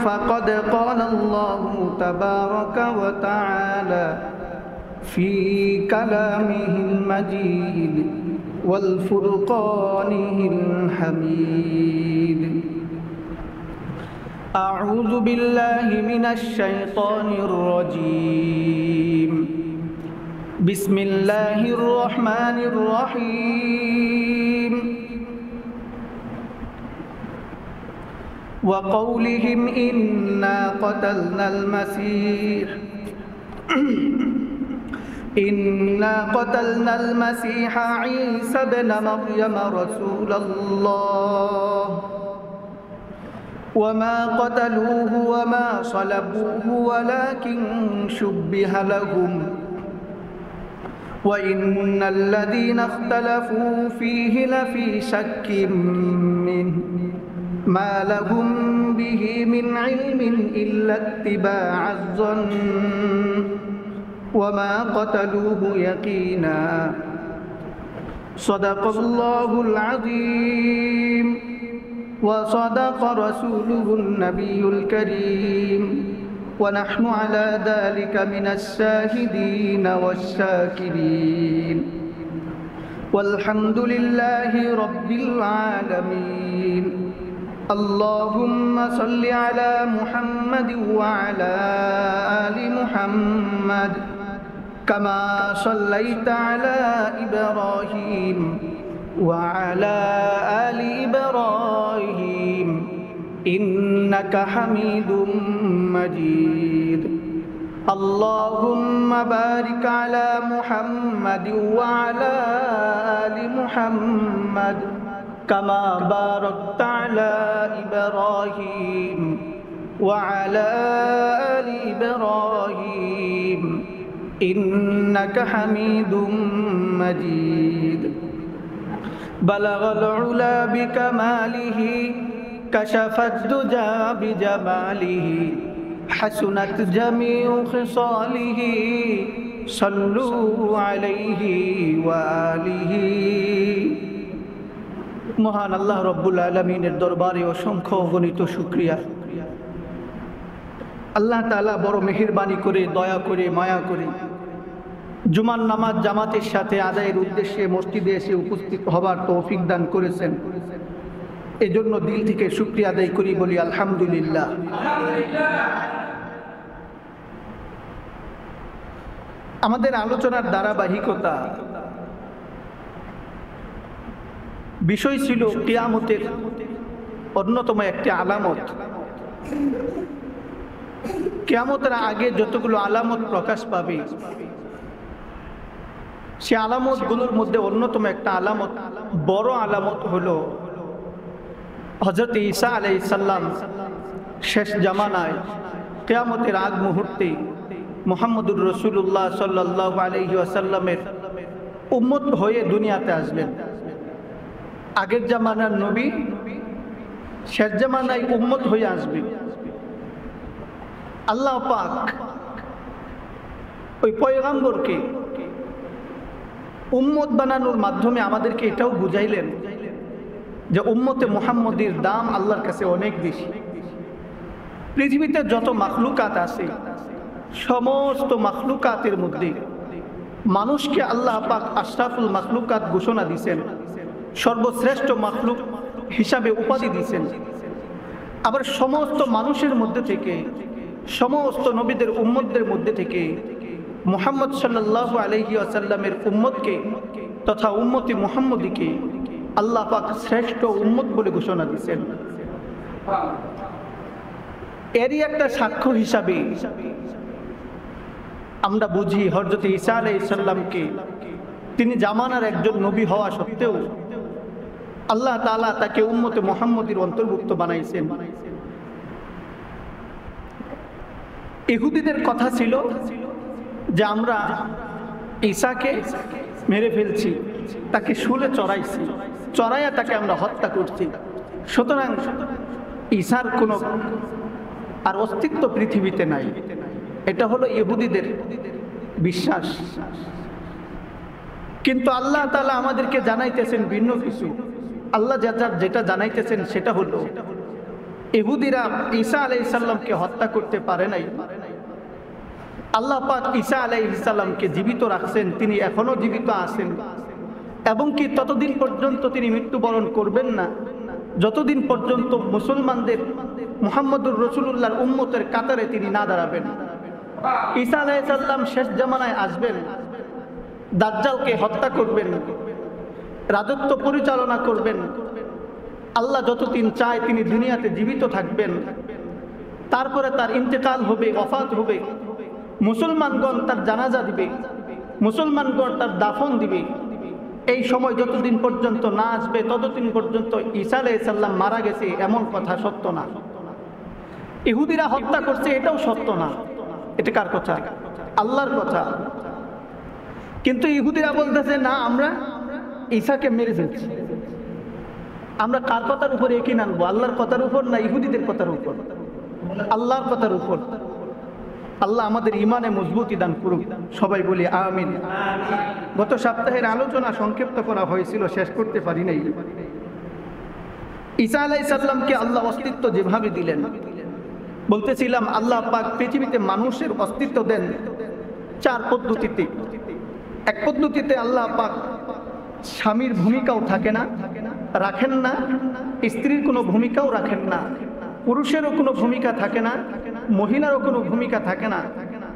فقد قال الله تبارك وتعالى في كلامه المجيد والفرقانه الحميد أعوذ بالله من الشيطان الرجيم بسم الله الرحمن الرحيم وقولهم إنا قتلنا المسيح عيسى ابن مريم رسول الله وما قتلوه وما صلبوه ولكن شبه لهم وإن الذين اختلفوا فيه لفي شك منه ما لهم به من علم إلا اتباع الظن وما قتلوه يقينا صدق الله العظيم وصدق رسوله النبي الكريم ونحن على ذلك من الشاهدين والشاكرين والحمد لله رب العالمين اللهم صل على محمد وعلى آل محمد كما صليت على إبراهيم وعلى آل إبراهيم إنك حميد مجيد اللهم بارك على محمد وعلى آل محمد كما باركت على إبراهيم وعلى آل إبراهيم إنك حميد مجيد بلغ العلا بكماله كشف الدجى بجماله حسنت جميع خصاله صلوا عليه وآله মহান আল্লাহ রব্বুল আলামিনের দরবারে অসংখ্য অগণিত শুকরিয়া। আল্লাহ তাআলা বড় মেহেরবানি করে, দয়া করে, মায়া করে জুমার নামাজ জামাতের সাথে আদায়ের উদ্দেশ্যে মসজিদে এসে উপস্থিত হবার তৌফিক দান করেছেন। এজন্য দিল থেকে শুকরিয়া আদায় করি, বলি আলহামদুলিল্লাহ। আমাদের আলোচনার ধারাবাহিকতা বিষয় ছিল কিয়ামতের অন্যতম একটি আলামত। কিয়ামতের আগে যতগুলো আলামত প্রকাশ পাবে, সে আলামতগুলোর মধ্যে অন্যতম একটা আলামত, বড় আলামত হলো হযরত ঈসা আলাইহিস সালাম শেষ জামানায় কিয়ামতের আগ মুহূর্তে মুহাম্মদুর রাসূলুল্লাহ সাল্লাল্লাহু আলাইহি ওয়াসাল্লামের উম্মত হয়ে দুনিয়াতে আসবেন। আগের জামানার নবী শেষ জামানায় উম্মত হয়ে আসবে। আল্লাহ পাক ওই পয়গম্বরকে উম্মত বানানোর মাধ্যমে আমাদেরকে এটাও বুঝাইলেন যে উম্মতে মুহাম্মদীর দাম আল্লাহর কাছে অনেক বেশি। পৃথিবীতে যত মাখলুকাত আছে, সমস্ত মাখলুকাতের মধ্যে মানুষকে আল্লাহ পাক আশরাফুল মাখলুকাত ঘোষণা দিয়েছেন, সর্বশ্রেষ্ঠ মাখলুক হিসাবে উপাধি দিয়েছেন। আবার সমস্ত মানুষের মধ্যে থেকে, সমস্ত নবীদের উম্মতদের মধ্যে থেকে মুহাম্মদ সাল্লাল্লাহু আলাইহি ওয়াসাল্লামের উম্মতকে তথা উম্মতি মুহাম্মদীকে আল্লাহ পাক শ্রেষ্ঠ উম্মত বলে ঘোষণা দিয়েছেন। এরই একটা সাক্ষ্য হিসাবে আমরা বুঝি হযরত ঈসা আলাইহিস সালামকে, তিনি জামানার একজন নবী হওয়া সত্ত্বেও আল্লাহ তাআলা তাকে উম্মতে মুহাম্মদীর অন্তর্ভুক্ত বানাইছেন। ইহুদিদের কথা ছিল যে আমরা ঈসাকে মেরে ফেলছি, তাকে শুলে চড়াইছি, চড়াইয়া তাকে আমরা হত্যা করছি, সুতরাং ঈসার কোনো আর অস্তিত্ব পৃথিবীতে নাই। এটা হলো ইহুদিদের বিশ্বাস। কিন্তু আল্লাহ তাআলা আমাদেরকে জানাইতেছেন ভিন্ন কিছু। আল্লাহ যেটা জানাইতেছেন সেটা হলো ইহুদিরা ঈসা আলাইহিস সালামকে হত্যা করতে পারে নাই। আল্লাহ পাক ঈসা আলাইহিস সালামকে জীবিত রাখছেন, তিনি এখনো জীবিত আছেন এবং কি ততদিন পর্যন্ত তিনি মৃত্যুবরণ করবেন না যতদিন পর্যন্ত মুসলমানদের মুহাম্মদুর রাসূলুল্লাহর উম্মতের কাতারে তিনি না দাঁড়াবেন। ঈসা আলাইহিস সালাম শেষ জামানায় আসবেন, দাজ্জালকে হত্যা করবেন, রাজত্ব পরিচালনা করবেন। আল্লাহ যতদিন চায় তিনি দুনিয়াতে জীবিত থাকবেন, তারপরে তার ইন্তেকাল হবে, ওফাত হবে, মুসলমানগণ তার জানাজা দিবে, মুসলমানগণ তার দাফন দিবে। এই সময় যতদিন পর্যন্ত না আসবে ততদিন পর্যন্ত ঈসা আলাইহিস সালাম মারা গেছে এমন কথা সত্য না। ইহুদিরা হত্যা করছে এটাও সত্য না। এটা কার কথা? আল্লাহর কথা। কিন্তু ইহুদিরা বলতেছে না, আমরা ঈসাকে মেরে ফেলছি। আমরা কার কথার উপর একই আনবো? আল্লাহর কথার উপর না ইহুদিদের কথার উপর? আল্লাহর কথার উপর। আল্লাহ আমাদের ইমানে মজবুতি দান করুক, সবাই বলি আমিন। গত সপ্তাহের আলোচনা সংক্ষিপ্ত করা হয়েছিল, শেষ করতে পারি নাই। ঈসা আলাইহিস সালামকে আল্লাহ অস্তিত্ব যেভাবে দিলেন, বলতেছিলাম আল্লাহ পাক পৃথিবীতে মানুষের অস্তিত্ব দেন 4 পদ্ধতিতে। এক পদ্ধতিতে আল্লাহ পাক স্বামীর ভূমিকাও থাকে না, রাখেন না, স্ত্রীর কোনো ভূমিকাও রাখেন না, পুরুষেরও কোনো ভূমিকা থাকে না, মহিলারও কোনো ভূমিকা থাকে না।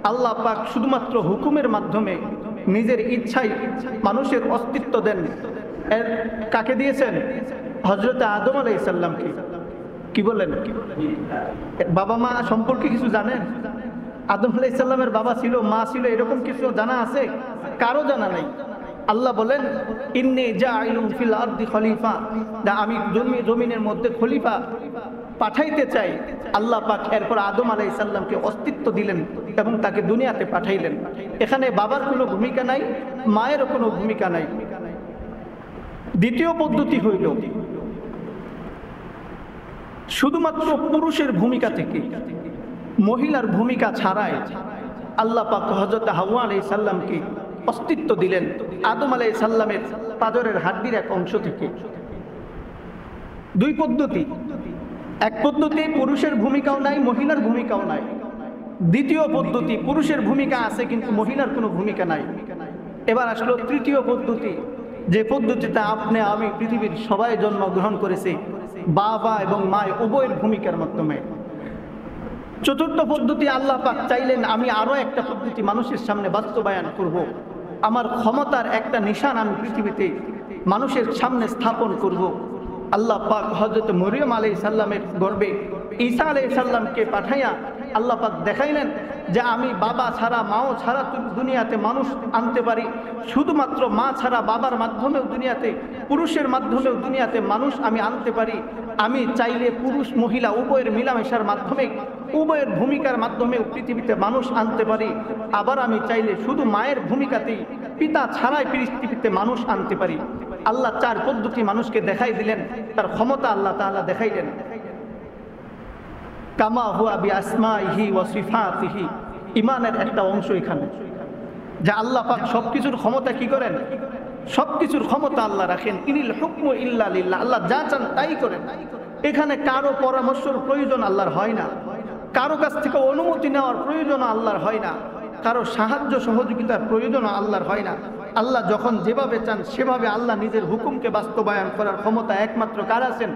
আল্লাহ পাক শুধুমাত্র হুকুমের মাধ্যমে নিজের ইচ্ছায় মানুষের অস্তিত্ব দেন। এর কাকে দিয়েছেন? হযরত আদম আলাইহিস সালামকে। কি বলেন? বাবা মা সম্পর্কে কিছু জানেন? আদম আলাইহিস সালামের বাবা ছিল, মা ছিল, এরকম কিছু জানা আছে? কারো জানা নাই। আল্লাহ বলেন ইন্নী জাইলুন ফিল আরদি খলিফা, আমি জমিনের মধ্যে খলিফা পাঠাইতে চাই। আল্লাহ পাক এরপর আদম আলাইহিস সালামকে অস্তিত্ব দিলেন এবং তাকে দুনিয়াতে পাঠাইলেন। এখানে বাবার কোনো ভূমিকা নাই, মায়েরও কোনো ভূমিকা নাই। দ্বিতীয় পদ্ধতি হইল শুধুমাত্র পুরুষের ভূমিকা থেকে, মহিলার ভূমিকা ছাড়াই আল্লাহ পাক হযরত হাওয়া আলাইহিস সালামকে অস্তিত্ব দিলেন আদম আলাইহিস সালামের পাজরের হাড্ডির এক অংশ থেকে। 2 পদ্ধতি। এক পদ্ধতি পুরুষের ভূমিকাও নাই, মহিলার ভূমিকাও নাই। দ্বিতীয় পদ্ধতি পুরুষের ভূমিকা আছে কিন্তু মহিলার কোনো ভূমিকা নাই। এবার আসলো তৃতীয় পদ্ধতি, যে পদ্ধতিতে আপনি আমি পৃথিবীর সবাই জন্মগ্রহণ করেছে বাবা এবং মা উভয়ের ভূমিকার মাধ্যমে। চতুর্থ পদ্ধতি আল্লাহ পাক চাইলেন আমি আরো একটা পদ্ধতি মানুষের সামনে বাস্তবায়ন করব। আমার ক্ষমতার একটা নিশান আমি পৃথিবীতে মানুষের সামনে স্থাপন করব। আল্লাহ পাক হযরত মরিয়ম আলাইহিস সালামের গর্ভে ঈসা আলাইহিস সালামকে পাঠাইয়া আল্লাহ পাক দেখাইলেন যে আমি বাবা ছাড়া মাও ছাড়া দুনিয়াতে মানুষ আনতে পারি, শুধুমাত্র মা ছাড়া বাবার মাধ্যমেও দুনিয়াতে, পুরুষের মাধ্যমেও দুনিয়াতে মানুষ আমি আনতে পারি। আমি চাইলে পুরুষ মহিলা উভয়ের মিলামেশার মাধ্যমে, উভয়ের ভূমিকার মাধ্যমেও পৃথিবীতে মানুষ আনতে পারি। আবার আমি চাইলে শুধু মায়ের ভূমিকাতেই, পিতা ছাড়াই পৃথিবীতে মানুষ আনতে পারি। আল্লাহ 4 পদ্ধতি মানুষকে দেখাই দিলেন, তার ক্ষমতা আল্লাহ তাআলা দেখাইলেন। কামা হুয়া বিআসমাইহি ওয়া সিফাতিহি, ঈমানের একটা অংশ এখানে, যে আল্লাহ পাক সবকিছুর ক্ষমতা কি করেন? সবকিছুর ক্ষমতা আল্লাহ রাখেন। ইনিল হুকমু ইল্লা লিল্লাহ, আল্লাহ যা চান তাই করেন। এখানে কারো পরামর্শের প্রয়োজন আল্লাহর হয় না, কারো কাছ থেকে অনুমতি নেওয়ার প্রয়োজন আল্লাহর হয় না, কারো সাহায্য সহযোগিতার প্রয়োজন আল্লাহর হয় না। আল্লাহ যখন যেভাবে চান সেভাবে আল্লাহ নিজের হুকুমকে বাস্তবায়ন করার ক্ষমতা একমাত্র কার আছেন?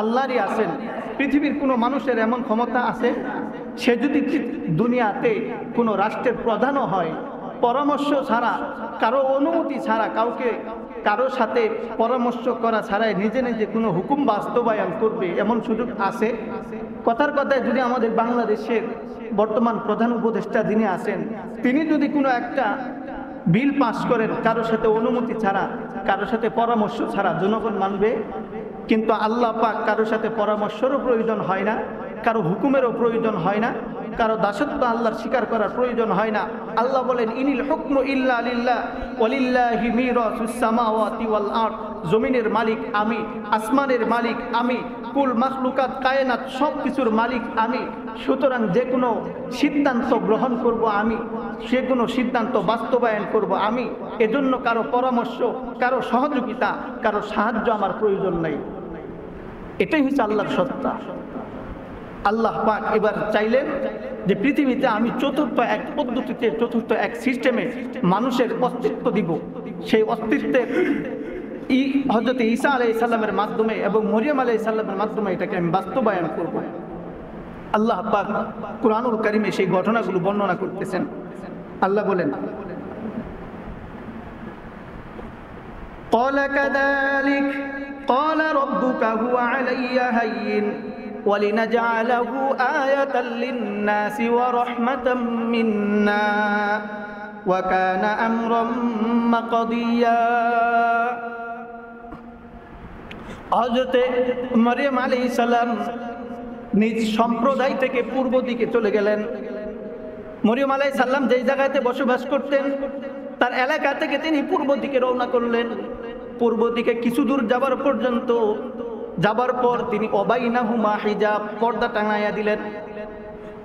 আল্লাহরই আছেন। পৃথিবীর কোনো মানুষের এমন ক্ষমতা আছে? সে যদি দুনিয়াতে কোনো রাষ্ট্রের প্রধানও হয়, পরামর্শ ছাড়া, কারো অনুমতি ছাড়া, কারো সাথে পরামর্শ করা ছাড়াই নিজে নিজে কোনো হুকুম বাস্তবায়ন করবে, এমন সুযোগ আছে? কথার কথায় যদি আমাদের বাংলাদেশের বর্তমান প্রধান উপদেষ্টা যিনি আছেন, তিনি যদি কোনো একটা বিল পাস করেন কারো সাথে অনুমতি ছাড়া, কারো সাথে পরামর্শ ছাড়া, জনগণ মানবে? কিন্তু আল্লাহ পাক কারো সাথে পরামর্শেরও প্রয়োজন হয় না, কারো হুকুমেরও প্রয়োজন হয় না, কারো দাসত্ব আল্লাহর স্বীকার করার প্রয়োজন হয় না। আল্লাহ বলেন ইনিল হুকমু ইল্লা লিল্লাহ ওয়ালিল্লাহি মিরাসুস সামাওয়াতি ওয়াল আরদ, জমিনের মালিক আমি, আসমানের মালিক আমি, কুল মাখলুকাত কায়নাত সব কিছুর মালিক আমি। সুতরাং যে কোনো সিদ্ধান্ত গ্রহণ করব আমি, সে কোনো সিদ্ধান্ত বাস্তবায়ন করব আমি। এজন্য কারো পরামর্শ, কারো সহযোগিতা, কারো সাহায্য আমার প্রয়োজন নেই। এটাই হচ্ছে আল্লাহর সত্তা। আল্লাহ পাক এবার চাইলেন যে পৃথিবীতে আমি চতুর্থ এক পদ্ধতিতে, চতুর্থ এক সিস্টেমে মানুষের অস্তিত্ব দিব। সেই অস্তিত্বের হযরত ঈসা আলাইহিস সালামের মাধ্যমে এবং মরিয়ম আলাইহিস সালামের মাধ্যমে এটাকে আমি বাস্তবায়ন করব। আল্লাহ পাক কুরআনুল কারীমে সেই ঘটনাগুলো বর্ণনা করতেছেন। আল্লাহ বলেন, قال كذلك قال ربك هو علي هين ولنجعله آية للناس ورحمة منا وكان أمرا مقضيا। হযরত মরিয়ম আলাইহিস সালাম নিজ সম্প্রদায় থেকে পূর্ব দিকে চলে গেলেন। মরিয়ম আলাইহিস সালাম যেই জায়গাতে বসবাস করতেন তার এলাকা থেকে তিনি পূর্ব দিকে রওনা করলেন। পূর্ব দিকে কিছু দূর যাবার পর তিনি অবাইনাহুমা হিজাব, পর্দা টাঙাইয়া দিলেন।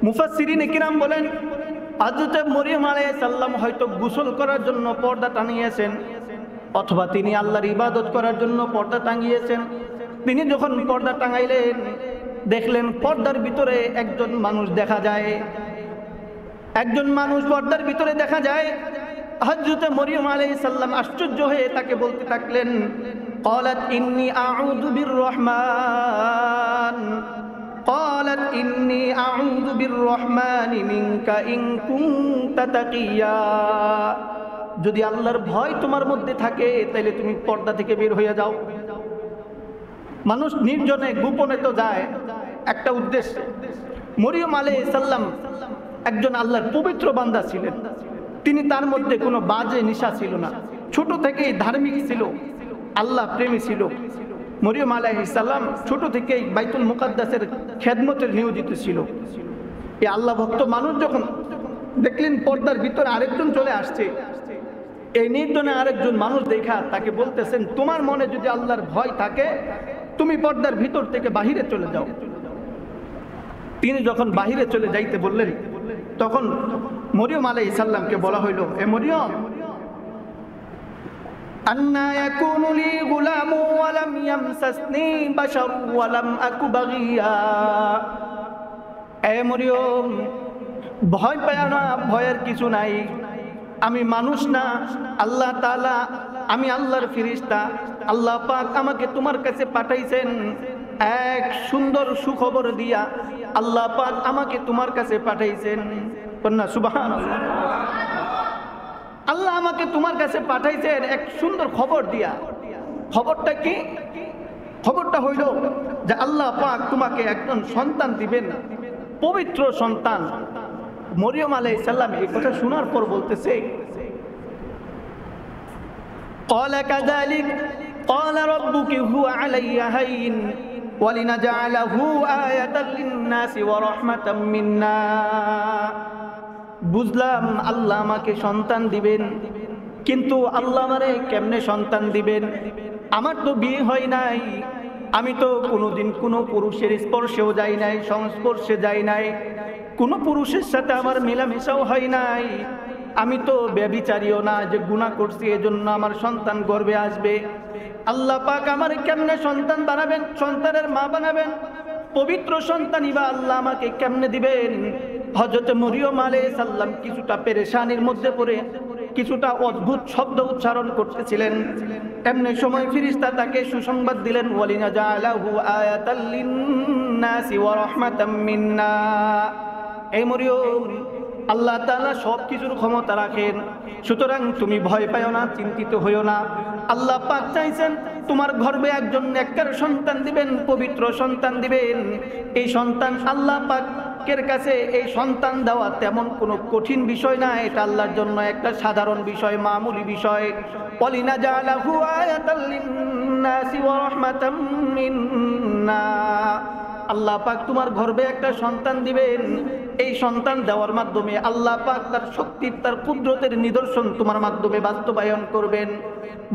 মুফাসসিরিনে কিরাম বলেন হযরত মরিয়ম আলাইহিস সালাম হয়তো গোসল করার জন্য পর্দা টাঙিয়েছেন, অথবা তিনি আল্লাহর ইবাদত করার জন্য পর্দা টাঙিয়েছেন। তিনি যখন পর্দা টাঙাইলেন দেখলেন পর্দার ভিতরে একজন মানুষ দেখা যায়। একজন মানুষ পর্দার ভিতরে দেখা যায়। হযরত মরিয়ম আলাইহিস সালাম আশ্চর্য হয়ে তাকে বলতে থাকলেন, قالت إني أعوذ بالرحمن منك إن كنت تقيا। যদি আল্লাহর ভয় তোমার মধ্যে থাকে তাহলে তুমি পর্দা থেকে বের হয়ে যাও। মানুষ নির্জনে গোপনে তো যায় একটা উদ্দেশ্যে। মরিয়ম আলাইহিস সালাম একজন আল্লাহর পবিত্র বান্দা ছিলেন। তিনি, তার মধ্যে কোনো বাজে নেশা ছিল না, ছোট থেকেই ধার্মিক ছিল, আল্লাহ প্রেমী ছিল। মরিয়ম আলাইহিস সালাম ছোট থেকেই বাইতুল মুকাদ্দাসের খেদমতের নিয়োজিত ছিল। এই আল্লাহ ভক্ত মানুষ যখন দেখলেন পর্দার ভিতরে আরেকজন চলে আসছে, এই নির্জনে আরেকজন মানুষ দেখা তাকে বলতেছেন, তোমার মনে যদি আল্লাহর ভয় থাকে তুমি পর্দার ভিতর থেকে বাহিরে চলে যাও। তিনি যখন বাহিরে চলে যাইতে বললেন তখন মরিয়ম আলাইহিস সালামকে বলা হইল, এ মরিয়ম, আন্না ইয়াকুনু লি গুলামু ওয়া লাম ইয়ামসাসনি বাশার ওয়া লাম আকু বাগিয়া। এ মরিয়ম, ভয় পায় না, ভয়ের কিছু নাই। আমি মানুষ না, আল্লাহ তাআলা, আমি আল্লাহর ফেরেশতা। আল্লাহ পাক আমাকে তোমার কাছে পাঠাইছেন এক সুন্দর সুখবর দিয়া। আল্লাহ পাক আমাকে তোমার কাছে পাঠাইছেন। কন্যা সুবহানাল্লাহ। আল্লাহ আমাকে তোমার কাছে পাঠাইছেন এক সুন্দর খবর দিয়া। খবরটা কি? খবরটা হইল যে আল্লাহ পাক তোমাকে একজন সন্তান দিবেন, পবিত্র সন্তান। মরিয়ম আলাইহিস সালাম এই কথা শোনার পর বলতেছে, قال كذلك قال ربك هو علي هين ولنجعله آية للناس ورحمة منا। বুঝলাম আল্লাহ আমাকে সন্তান দিবেন, কিন্তু আল্লাহ আমারে কেমনে সন্তান দিবেন? আমার তো বিয়ে হয় নাই, আমি তো কোনোদিন কোনো পুরুষের স্পর্শেও যাই নাই, সংস্পর্শে যাই নাই, কোনো পুরুষের সাথে আমার মেলামেশাও হয় নাই। আমি তো ব্যভিচারীও না যে গুনাহ করছি এজন্য আমার সন্তান গর্ভে আসবে। আল্লাহ পাক আমার কেমনে সন্তান বানাবেন, সন্তানের মা বানাবেন? পবিত্র সন্তানই বা আল্লাহ আমাকে কেমনে দিবেন? হযরত মরিয়ম আলাইহিস সালাম কিছুটা পেরেশানির মধ্যে পড়ে কিছুটা অদ্ভুত শব্দ উচ্চারণ করতেছিলেন। এমনি সময় ফেরেশতা তাকে সুসংবাদ দিলেন, ওয়ালিনাজালাহু আয়াতাল লিন্নাসি ওয়া রাহমাতাম মিন্না। এই মরিয়ম, আল্লাহ তাআলা সব কিছুর ক্ষমতা রাখেন, সুতরাং তুমি ভয় পাও না, চিন্তিত হইও না। আল্লাহ পাক চাইছেন তোমার গর্ভে একজন নেককার সন্তান দিবেন, পবিত্র সন্তান দিবেন। এই সন্তান আল্লাহ পাকের কাছে এই সন্তান দেওয়া তেমন কোনো কঠিন বিষয় না, এটা আল্লাহর জন্য একটা সাধারণ বিষয়, মামুলি বিষয়। ওয়ালিনাজালাহু আয়াতাল লিন্নাসি ওয়া রাহমাতাম মিন্না। আল্লাহ পাক তোমার গর্ভে একটা সন্তান দিবেন। এই সন্তান দেওয়ার মাধ্যমে আল্লাহ পাক তার শক্তির, তার কুদরতের নিদর্শন তোমার মাধ্যমে বাস্তবায়ন করবেন।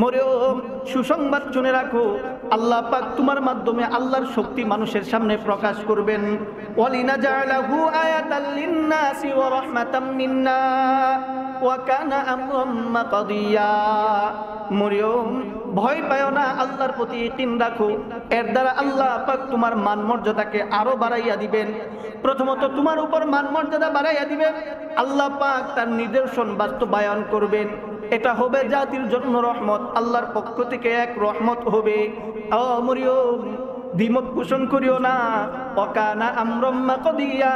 মরিয়ম, সুসংবাদ শুনে রাখো, আল্লাহ পাক তোমার মাধ্যমে আল্লাহর শক্তি মানুষের সামনে প্রকাশ করবেন। ওয়ালিনাজালাহু আয়াতাল লিন্নাসি ওয়া রাহমাতাম মিন্না ওয়া কানা আমরুম মাকদিয়া। মরিয়ম, ভয় পাও না, আল্লাহর প্রতি ইকিন রাখো। এর দ্বারা আল্লাহ পাক তোমার মান মর্যাদাকে আরো বাড়াইয়া দিবেন। প্রথমত তোমার উপর মান মর্যাদা বাড়াইয়া দিবেন, আল্লাহ পাক তার নিদর্শন বাস্তবায়ন করবেন। এটা হবে জাতির জন্য রহমত, আল্লাহর পক্ষ থেকে এক রহমত হবে। মরিয়ম দ্বিমত পোষণ করিও না, ওয়াকানা আমরুম মাকদিয়া,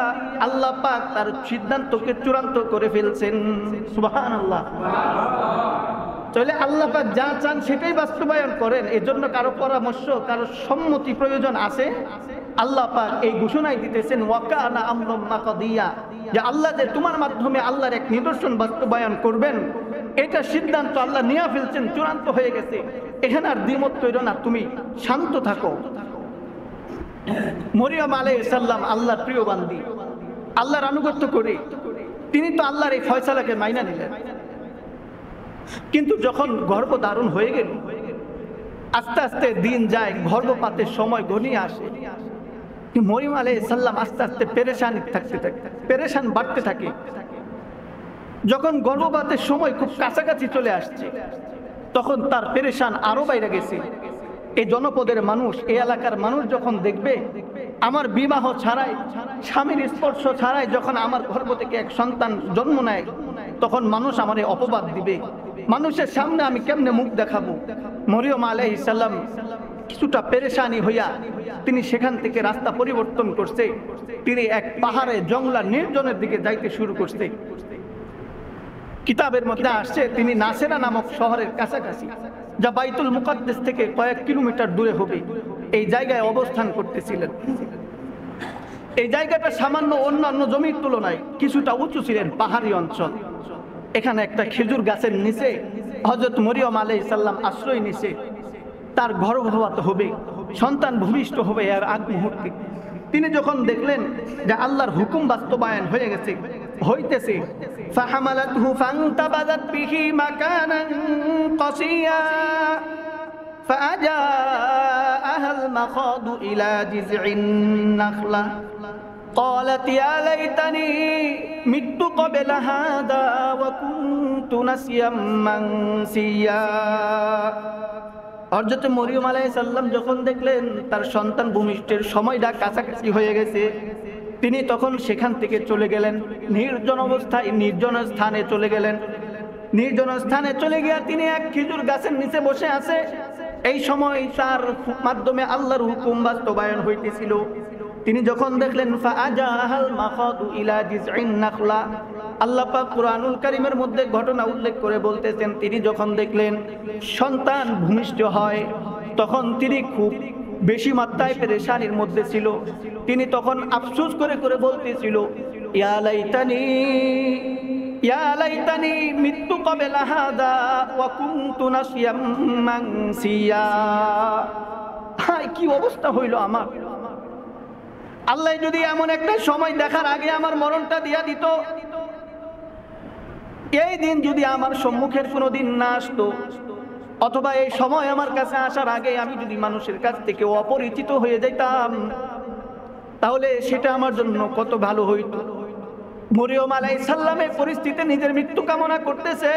আল্লাহ পাক তার সিদ্ধান্তকে চূড়ান্ত করে ফেলছেন। সুবহানাল্লাহ। তাহলে আল্লাহ পাক যা চান সেটাই বাস্তবায়ন করেন। এজন্য কারো পরামর্শ, কারো সম্মতি প্রয়োজন আছে? আল্লাহ পাক এই ঘোষণাই দিতেছেন ওয়াকানা আমরুম মাকদিয়া, যে আল্লাহ যে তোমার মাধ্যমে আল্লাহর এক নিদর্শন বাস্তবায়ন করবেন, এটা সিদ্ধান্ত আল্লাহ নিয়ে ফেলছেন, চূড়ান্ত হয়ে গেছে। এখানে আর দ্বিমত কইরো না, তুমি শান্ত থাকো। মরিয়ম আলাইহিস সালাম আল্লাহর প্রিয় বান্দি, আল্লাহর আনুগত্য করে তিনি তো আল্লাহর এই ফয়সালাকে মাইনা নিলেন। কিন্তু যখন গর্ভধারণ হয়ে গেল, আস্তে আস্তে দিন যায়, গর্ভপাতের সময় ঘনিয়ে আসে, মরিয়ম আলাইহিস সালাম আস্তে আস্তে পেরেশান বাড়তে থাকে। যখন গর্ভপাতের সময় খুব কাছাকাছি চলে আসছে, তখন তার পেরেশান আরো বাইরে গেছে। এই জনপদের মানুষ, এই এলাকার মানুষ যখন দেখবে আমার বিবাহ ছাড়াই, স্বামীর স্পর্শ ছাড়াই যখন আমার গর্ভ থেকে এক সন্তান জন্ম নেয়, তখন মানুষ আমারে অপবাদ দিবে। মানুষের সামনে আমি কেমনে মুখ দেখাবো? মরিয়ম আলাইহিস সালাম কিছুটা পেরেশানি হইয়া তিনি সেখান থেকে রাস্তা পরিবর্তন করছে, তিনি এক পাহাড়ে জঙ্গলা নির্জনের দিকে যাইতে শুরু করছে। কিতাবের মধ্যে আসছে তিনি নাসেরা নামক শহরের কাছাকাছি, যা বাইতুল মুকাদ্দাস থেকে কয়েক কিলোমিটার দূরে হবে, এই জায়গায় অবস্থান করতেছিলেন। এই জায়গাটা সামান্য অন্যান্য জমির তুলনায় কিছুটা উঁচু ছিলেন, পাহাড়ি অঞ্চল। এখানে একটা খেজুর গাছের নিচে হযরত মরিয়ম আলাইহিস সালাম আশ্রয় নিছে। তার গর্ভপাত হবে, সন্তান ভূমিষ্ঠ হবে, এর আগ মুহূর্তে তিনি যখন দেখলেন যে আল্লাহর হুকুম বাস্তবায়ন হয়ে গেছে, হইতেছে, ফাহামালাতহু ফান্তাবাযাত বিহি মাকানান কাসিয়া ফাআজাআহাল মাখাদু ইলা জিযইন নাখলা قالت يا ليتني مت قبل هذا وكنت نسيا منسيا। হযরত মরিয়ম আলাইহিস সালাম যখন দেখলেন তার সন্তান ভূমিষ্ঠের সময়টা কাছাকাছি হয়ে গেছে, তিনি তখন সেখান থেকে চলে গেলেন, নির্জন অবস্থায় নির্জন স্থানে চলে গেলেন। নির্জন স্থানে চলে গিয়ে তিনি এক খেজুর গাছের নিচে বসে আছে। এই সময় তার মাধ্যমে আল্লাহর হুকুম বাস্তবায়ন হইতেছিল। তিনি যখন দেখলেন ফাআজাহাল মাখাদু ইলা জিযইন নাখলা, আল্লাহ পাক কুরআনুল কারীমের মধ্যে ঘটনা উল্লেখ করে বলতেছেন, তিনি যখন দেখলেন সন্তান ভূমিষ্ঠ হয়, তখন তিনি খুব বেশি মাত্রায় পেরেশানির মধ্যে ছিল। তিনি তখন আফসোস করে করে বলতেছিল, ইয়া লাইতানি মিত্তু ক্বাবলা হাদা ওয়া কুনতু নাসিয়াম মানসিয়া। হায়, কি অবস্থা হইল আমার! আল্লাহ যদি এমন একটা সময় দেখার আগে আমার মরণটা দিয়া দিত, এই দিন যদি আমার সম্মুখের কোনো দিন না আসতো, অথবা এই সময় আমার কাছে আসার আগে আমি যদি মানুষের কাছ থেকে অপরিচিত হয়ে যাইতাম, তাহলে সেটা আমার জন্য কত ভালো হইতো। মরিয়ম আলাইহিস সালামের পরিস্থিতিতে নিজের মৃত্যু কামনা করতেছে,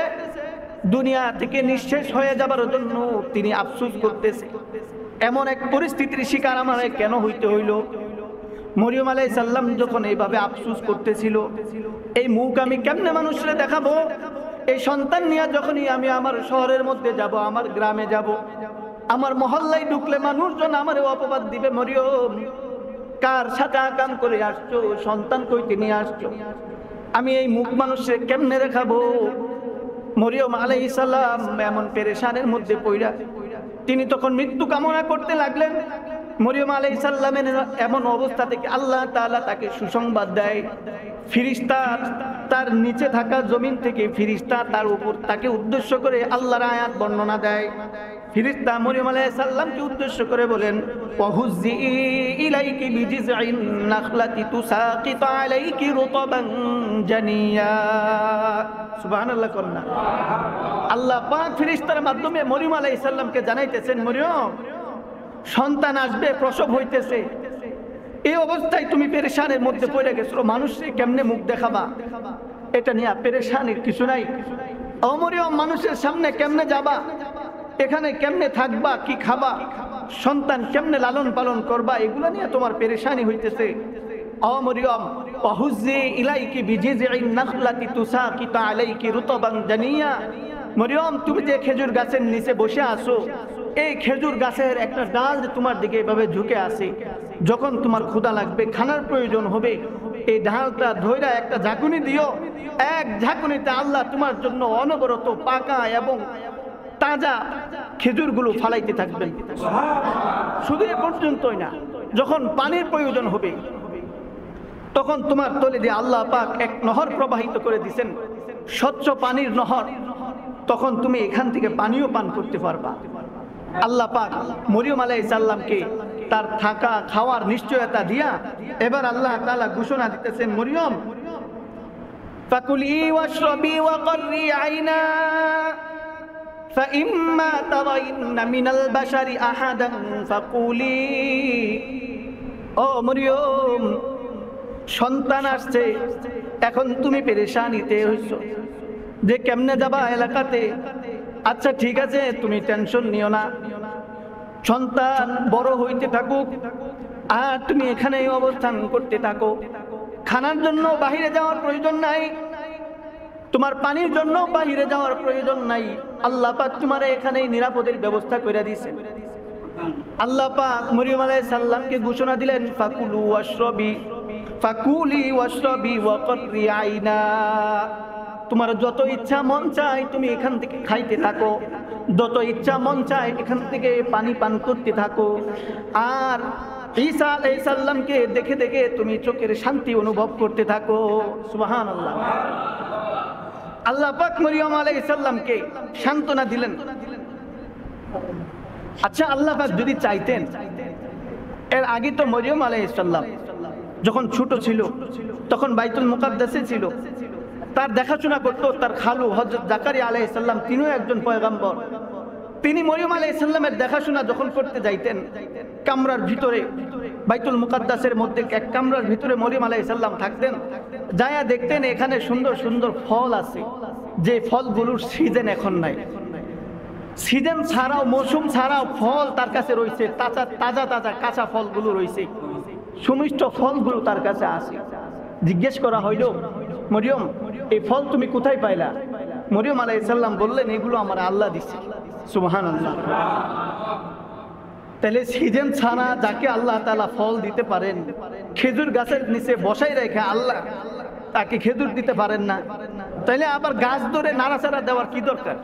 দুনিয়া থেকে নিঃশেষ হয়ে যাবার জন্য তিনি আফসোস করতেছে। এমন এক পরিস্থিতির শিকার আমার কেন হইতে হইল? মরিয়ম আলাইহিস সালাম যখন এইভাবে আফসোস করতেছিল, এই মুখ আমি কেমনে মানুষরে দেখাবো? এই সন্তান নিয়ে যখনই আমি আমার শহরের মধ্যে যাব, আমার গ্রামে যাব, আমার মহল্লায় ঢুকলে মানুষজন আমারে অপবাদ দিবে, মরিয়ম কার সাথে আকাম করে আসছো, সন্তান কইতে নিয়ে আসছো, আমি এই মুখ মানুষে কেমনে দেখাবো? মরিয়ম আলাইহিস সালাম এমন পেরেশানের মধ্যে পড়া তিনি তখন মৃত্যু কামনা করতে লাগলেন। মরিয়ম আলাইহিস সালামের এমন অবস্থা থেকে আল্লাহ তাআলা তাকে সুসংবাদ দেয়। ফেরেশতা তার নিচে থাকা জমিন থেকে ফেরেশতা তার উপর তাকে উদ্দেশ্য করে আল্লাহর আয়াত বর্ণনা দেয়। ফেরেশতা মরিয়ম আলাইহিস সালামকে উদ্দেশ্য করে বলেন, ওয়াহুজ্জি ইলাইকি বিজিযইন নাখলাতি তুসাকিতু আলাইকি রুতাবান জানিয়া। সুবহানাল্লাহ কন্যা। আল্লাহ পাক ফেরেশতার মাধ্যমে মরিয়ম আলাইহিস সালামকে জানাইতেছেন, মরিয়ম সন্তান আসবে, প্রসব হইতেছে, এই অবস্থায় তুমি পেরেশানের মধ্যে পড়ে গেছো, মানুষকে কেমনে মুখ দেখাবা? এটা নিয়ে পেরেশানির কিছু নাই। ও মরিয়ম, মানুষের সামনে কেমনে যাবা? এখানে কেমনে থাকবা, কি খাবা, সন্তান কেমনে লালন পালন করবা, এগুলো নিয়ে তোমার পেরেশানি হইতেছে। ও মরিয়ম, ওয়াহুজ্জি ইলাইকি বিজিজিন নাখলাতি তুসাকিতু আলাইকি রুতবান জানিয়া, মরিয়ম তুমি যে খেজুর গাছের নিচে বসে আছো, এই খেজুর গাছের একটা ডাল তোমার দিকে এভাবে ঝুঁকে আসে, যখন তোমার ক্ষুধা লাগবে, খানার প্রয়োজন হবে, এই ডালটা ধইরা একটা ঝাঁকুনি দিও, এক ঝাঁকুনিতে আল্লাহ তোমার জন্য অনবরত পাকা এবং তাজা খেজুরগুলো ফালাইতে থাকবেন। শুধু এ পর্যন্তই না, যখন পানির প্রয়োজন হবে তখন তোমার তলে দিয়ে আল্লাহ পাক এক নহর প্রবাহিত করে দিবেন, স্বচ্ছ পানির নহর, তখন তুমি এখান থেকে পানিও পান করতে পারবা। আল্লাহ পাক মরিয়ম আলাইহিস সালামকে তার থাকা খাওয়ার নিশ্চয়তা দিয়া এবার আল্লাহ তাআলা ঘোষণা দিতেছেন, মরিয়ম ফাকুলি ওয়াশরাবি ওয়াকরি আইনা فإما ترين من البشر أحدا فقولي, ও মরিয়ম সন্তান আসছে, এখন তুমি পেরেশানিতে হইছো যে কেমনে যাবা এলাকাতে। আচ্ছা ঠিক আছে, তুমি টেনশন নিও না, সন্তান বড় হইতে থাকুক আর তুমি এখানেই অবস্থান করতে থাকো। খানার জন্য বাহিরে যাওয়ার প্রয়োজন নাই, তোমার পানির জন্য বাহিরে যাওয়ার প্রয়োজন নাই, আল্লাহ পাক তোমার এখানেই নিরাপদের ব্যবস্থা করে দিয়েছেন। আল্লাহ পাক মরিয়ম আলাইহিস সালামকে ঘোষণা দিলেন, ফাকুলি ওয়াশরাবি ওয়াকরি আইনা, তোমার যত ইচ্ছা মন চায় তুমি এখান থেকে খাইতে থাকো, যত ইচ্ছা মন চায় এখান থেকে পানি পান করতে থাকো, আর ঈসা আলাইহিস সালামকে দেখে দেখে তুমি চোখের শান্তি অনুভব করতে থাকো। সুবহানাল্লাহ। আল্লাহ পাক মরিয়ম আলাইহিস সালামকে সান্ত্বনা দিলেন। আচ্ছা আল্লাহ পাক যদি চাইতেন, এর আগে তো মরিয়ম আলাইহিস সালাম যখন ছোট ছিল তখন বাইতুল মুকাদ্দাসে ছিল, তার দেখাশোনা করতো তার খালু হযরত জাকারিয়া আলাইহিস সালাম, তিনিও একজন পয়গম্বর। তিনি মরিয়ম আলাইহিস সালামের দেখাশোনা যখন করতে যাইতেন, কামরার ভিতরে বাইতুল মুকাদ্দাসের মধ্যে এক কামরার ভিতরে মরিয়ম আলাইহিস সালাম থাকতেন, যায়া দেখতেন এখানে সুন্দর সুন্দর ফল আছে, যে ফলগুলোর সিজন এখন নাই, সিজন ছাড়াও মৌসুম ছাড়াও ফল তার কাছে রয়েছে, তাজা তাজা তাজা কাঁচা ফলগুলো রয়েছে, সুমিষ্ট ফলগুলো তার কাছে আছে। জিজ্ঞেস করা হইল, মরিয়ম এই ফল তুমি কোথায় পাইলা? মরিয়ম আলাইহিস সালাম বললেন, এগুলো আমার আল্লাহ দিছে। সুবহানাল্লাহ। তাহলে সিজন ছাড়া যাকে আল্লাহ তাআলা ফল দিতে পারেন, খেজুর গাছের নিচে বসাই রেখে আল্লাহ তাকে খেজুর দিতে পারেন না, তাহলে আবার গাছ ধরে নাড়াচাড়া দেওয়ার কি দরকার?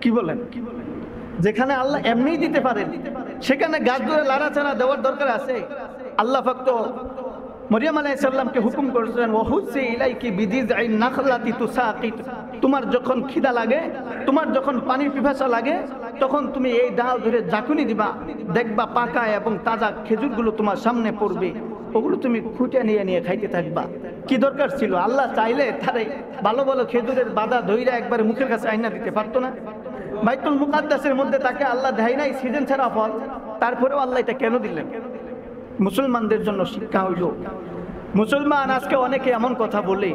কি বলেন? যেখানে আল্লাহ এমনিই দিতে পারেন সেখানে গাছ ধরে নাড়াচাড়া দেওয়ার দরকার আছে? আল্লাহ পাক তো মরিয়ম আলাইহিস সালামকে হুকুম করেছিলেন, ওয়াহুজ্জি ইলাইকি বিজিজিন নাখলাতি তুসাকিত, তোমার যখন খিদা লাগে, তোমার যখন পানির পিপাসা লাগে, তখন তুমি এই ডাল ধরে ঝাঁকুনি দিবা, দেখবা পাকা এবং তাজা খেজুরগুলো তোমার সামনে পড়বে, ওগুলো তুমি খুঁটে নিয়ে নিয়ে খাইতে থাকবা। কি দরকার ছিল? আল্লাহ চাইলে তারে ভালো ভালো খেজুরের বাদা ধইরা একবারে মুখের কাছে আইনা দিতে পারতো না? বাইতুল মুকাদ্দাসের মধ্যে তাকে আল্লাহ দেয় নাই সিজন ছাড়া ফল, তারপরেও আল্লাহ এটা কেন দিলেন? মুসলমানদের জন্য শিক্ষা হইল। মুসলমান আজকে অনেকে এমন কথা বলে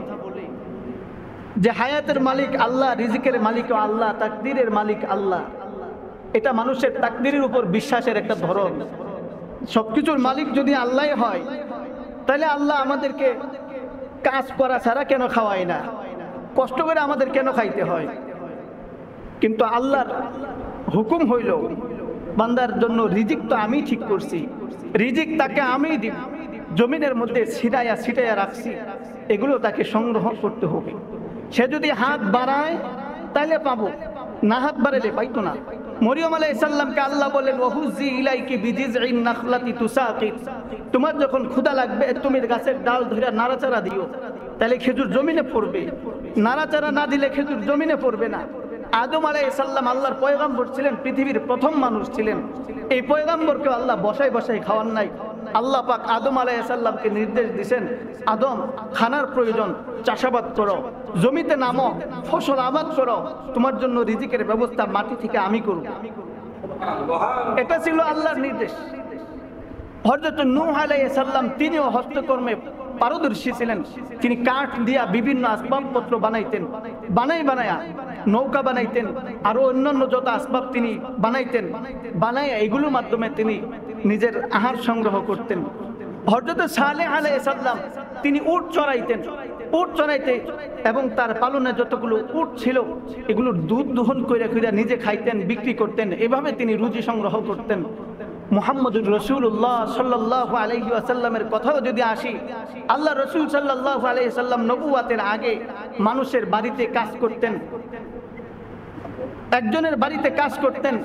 যে হায়াতের মালিক আল্লাহ, রিজিকের মালিক আল্লাহ, তাকদীরের মালিক আল্লাহ। এটা মানুষের তাকদীরের উপর বিশ্বাসের একটা ধরন। সবকিছুর মালিক যদি আল্লাহ হয়, তাহলে আল্লাহ আমাদেরকে কাজ করা ছাড়া কেন খাওয়ায় না? কষ্ট করে আমাদের কেন খাইতে হয়? কিন্তু আল্লাহর হুকুম হইল, বান্দার জন্য রিজিক তো আমি ঠিক করছি, রিজিক তাকে আমিই দিব, জমিনের মধ্যে ছিটাইয়া ছিটাইয়া রাখছি, এগুলো তাকে সংগ্রহ করতে হবে। সে যদি হাত বাড়ায় তাহলে পাবো, না হাত বাড়ালে পাইতো না। মরিয়ম আলাইহিস সালামকে আল্লাহ বলেন, ওয়াহুজ্জি ইলাইকি বিজিজিন নাখলাতি তুসাকিত, তোমার যখন ক্ষুধা লাগবে তুমি গাছের ডাল ধরে নাড়াচাড়া দিও, তাহলে খেজুর জমিনে পড়বে, নাড়াচাড়া না দিলে খেজুর জমিনে পড়বে না। আদম আলাইহিস সালাম আল্লাহর পয়গম্বর ছিলেন, পৃথিবীর প্রথম মানুষ ছিলেন। এই পয়গম্বরকে আল্লাহ বসাই বসাই খাওয়ান নাই। আল্লাহ পাক আদম আলাইহিস সালামকে নির্দেশ দিয়েছেন, আদম খানার প্রয়োজন, চাষাবাদ করো, জমিতে নামো, ফসল আবাদ করো, তোমার জন্য রিজিকের ব্যবস্থা মাটি থেকে আমি করব। এটা ছিল আল্লাহর নির্দেশ। হযরত নূহ আলাইহিস সালাম তিনিও হস্তকর্মে পারদর্শী ছিলেন। তিনি কাঠ দিয়া বিভিন্ন আসবাবপত্র বানাইতেন, বানায়া নৌকা বানাইতেন, আরো অন্যান্য যত আসবাব তিনি বানাইতেন, বানায় এগুলোর মাধ্যমে তিনি নিজের আহার সংগ্রহ করতেন। হযরত সালেহ আলাইহিস সালাম তিনি উট চড়াইতেন, উট চড়াইতে এবং তার পালনে যতগুলো উট ছিল এগুলোর দুধ দহন করে নিজে খাইতেন, বিক্রি করতেন। এভাবে তিনি রুজি সংগ্রহ করতেন। মুহাম্মদুর রাসূলুল্লাহ সাল্লাল্লাহু আলাইহি ওয়াসাল্লামের কথাও যদি আসি, আল্লাহ রাসূল সাল্লাল্লাহু আলাইহি ওয়াসাল্লাম নবুয়াতের আগে মানুষের বাড়িতে কাজ করতেন। একজনের বাড়িতে কাজ করতেন,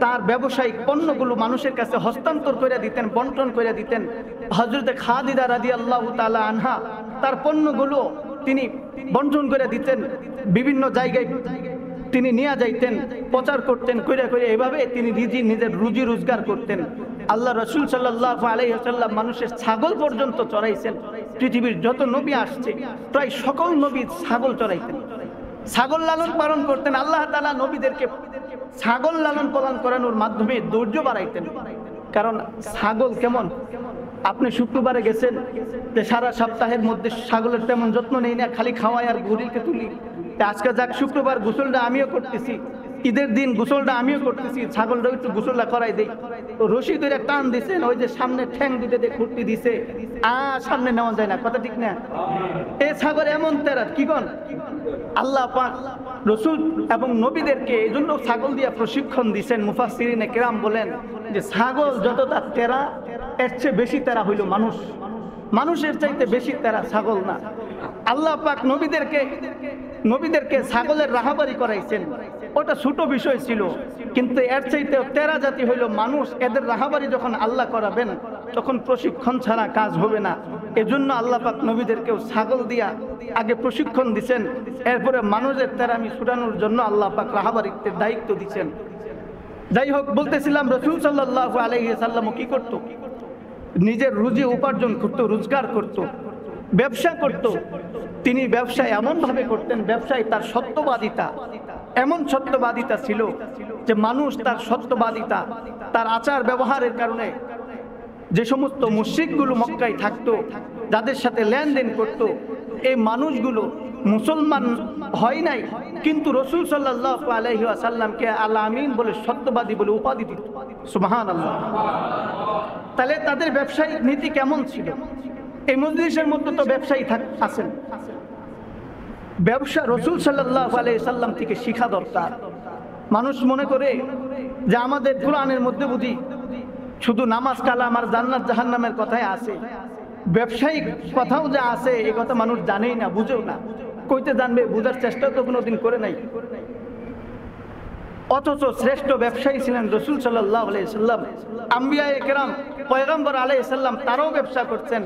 তার ব্যবসায়িক পণ্যগুলো মানুষের কাছে হস্তান্তর করে দিতেন, বন্টন করে দিতেন। হযরতে খাদিজা রাদিয়াল্লাহু তাআলা আনহা তার পণ্যগুলো তিনি বন্টন করে দিতেন, বিভিন্ন জায়গায় তিনি নিয়ে যাইতেন, প্রচার করতেন, কইরা কইরা এভাবে তিনি নিজের রুজি রোজগার করতেন। আল্লাহ রাসূল সাল্লাল্লাহু আলাইহি ওয়াসাল্লাম মানুষের ছাগল পর্যন্ত চড়াইছেন। পৃথিবীর যত নবী আসছে প্রায় সকল নবী ছাগল চড়াইতেন, ছাগল লালন পালন করতেন। আল্লাহ তাআলা নবীদেরকে ছাগল লালন পালন করানোর মাধ্যমে ধৈর্য বাড়াইতেন। কারণ ছাগল কেমন, আপনি শুক্রবারে গেছেন যে সারা সপ্তাহের মধ্যে ছাগলের তেমন যত্ন নেই না, খালি খাওয়াই আর ঘুরিকে তুলি। আজকে যাক শুক্রবার গোসলটা আমিও করতেছি, ঈদের দিন গোসলটা আমিও করতেছি, ছাগলটা একটু গোসলটা করাই দেই। তো রশি ধরে টান দিছেন, ওই যে সামনে ঠ্যাং দিতে খুঁটি দিছে, সামনে নেওয়া যায় না, কথা ঠিক না? এ ছাগল এমন তেরা কি কন, আল্লাহ পাক রসুল এবং নবীদেরকে এই জন্য ছাগল দিয়া প্রশিক্ষণ দিচ্ছেন। মুফাসসিরিনে কেরাম বলেন যে ছাগল যতটা তেরা, এর চেয়ে বেশি তেরা হইল মানুষ, মানুষের চাইতে বেশি তেরা ছাগল না। আল্লাহ পাক নবীদেরকে ছাগলের রাহাবারি করাইছেন, ওটা ছোট বিষয় ছিল, কিন্তু এর চাইতে তেরা জাতি হইল মানুষ। এদের রাহাবারি যখন আল্লাহ করাবেন তখন প্রশিক্ষণ ছাড়া কাজ হবে না। এজন্য আল্লাহ পাক নবীদেরকেও ছাগল দিয়া আগে প্রশিক্ষণ দিচ্ছেন, এরপরে মানুষের তেরামি ছুটানোর জন্য আল্লাহ পাক রাহাবারিতে দায়িত্ব দিচ্ছেন। যাই হোক, বলতেছিলাম রাসূল সাল্লাল্লাহু আলাইহি সাল্লাম কি করত, নিজের রুজি উপার্জন করত, রোজগার করত, ব্যবসা করত। তিনি ব্যবসায় এমন ভাবে করতেন, ব্যবসায় তার সত্যবাদিতা, এমন সত্যবাদিতা ছিল যে মানুষ তার সত্যবাদিতা, তার আচার ব্যবহারের কারণে যে সমস্ত মুশরিকগুলো মক্কায় থাকতো, যাদের সাথে লেনদেন করত, এই মানুষগুলো মুসলমান হয় নাই, কিন্তু রাসূল সাল্লাল্লাহু আলাইহি ওয়াসাল্লামকে আল আমিন বলে, সত্যবাদী বলে উপাধি দিত। সুবহানাল্লাহ। তাহলে তাদের ব্যবসায়িক নীতি কেমন ছিল? এই মজলিসের মধ্যে তো ব্যবসায়ী আছেন, ব্যবসা রাসূল সাল্লাল্লাহু আলাইহি সাল্লাম থেকে শিখা দরকার। মানুষ মনে করে যে আমাদের কোরআনের মধ্যে বুঝি শুধু নামাজ কালাম আর জান্নাত জাহান্নামের কথাই আছে, ব্যবসায়িক কথাও যে আছে এই কথা মানুষ জানেই না, বুঝেও না। কইতে জানবে, বোঝার চেষ্টাও তো কোনোদিন করে নাই। অথচ শ্রেষ্ঠ ব্যবসায়ী ছিলেন রাসূল সাল্লাল্লাহু আলাইহি সাল্লাম। আম্বিয়ায়ে কেরাম, পয়গম্বর আলাইহিস সালাম তারাও ব্যবসা করছেন।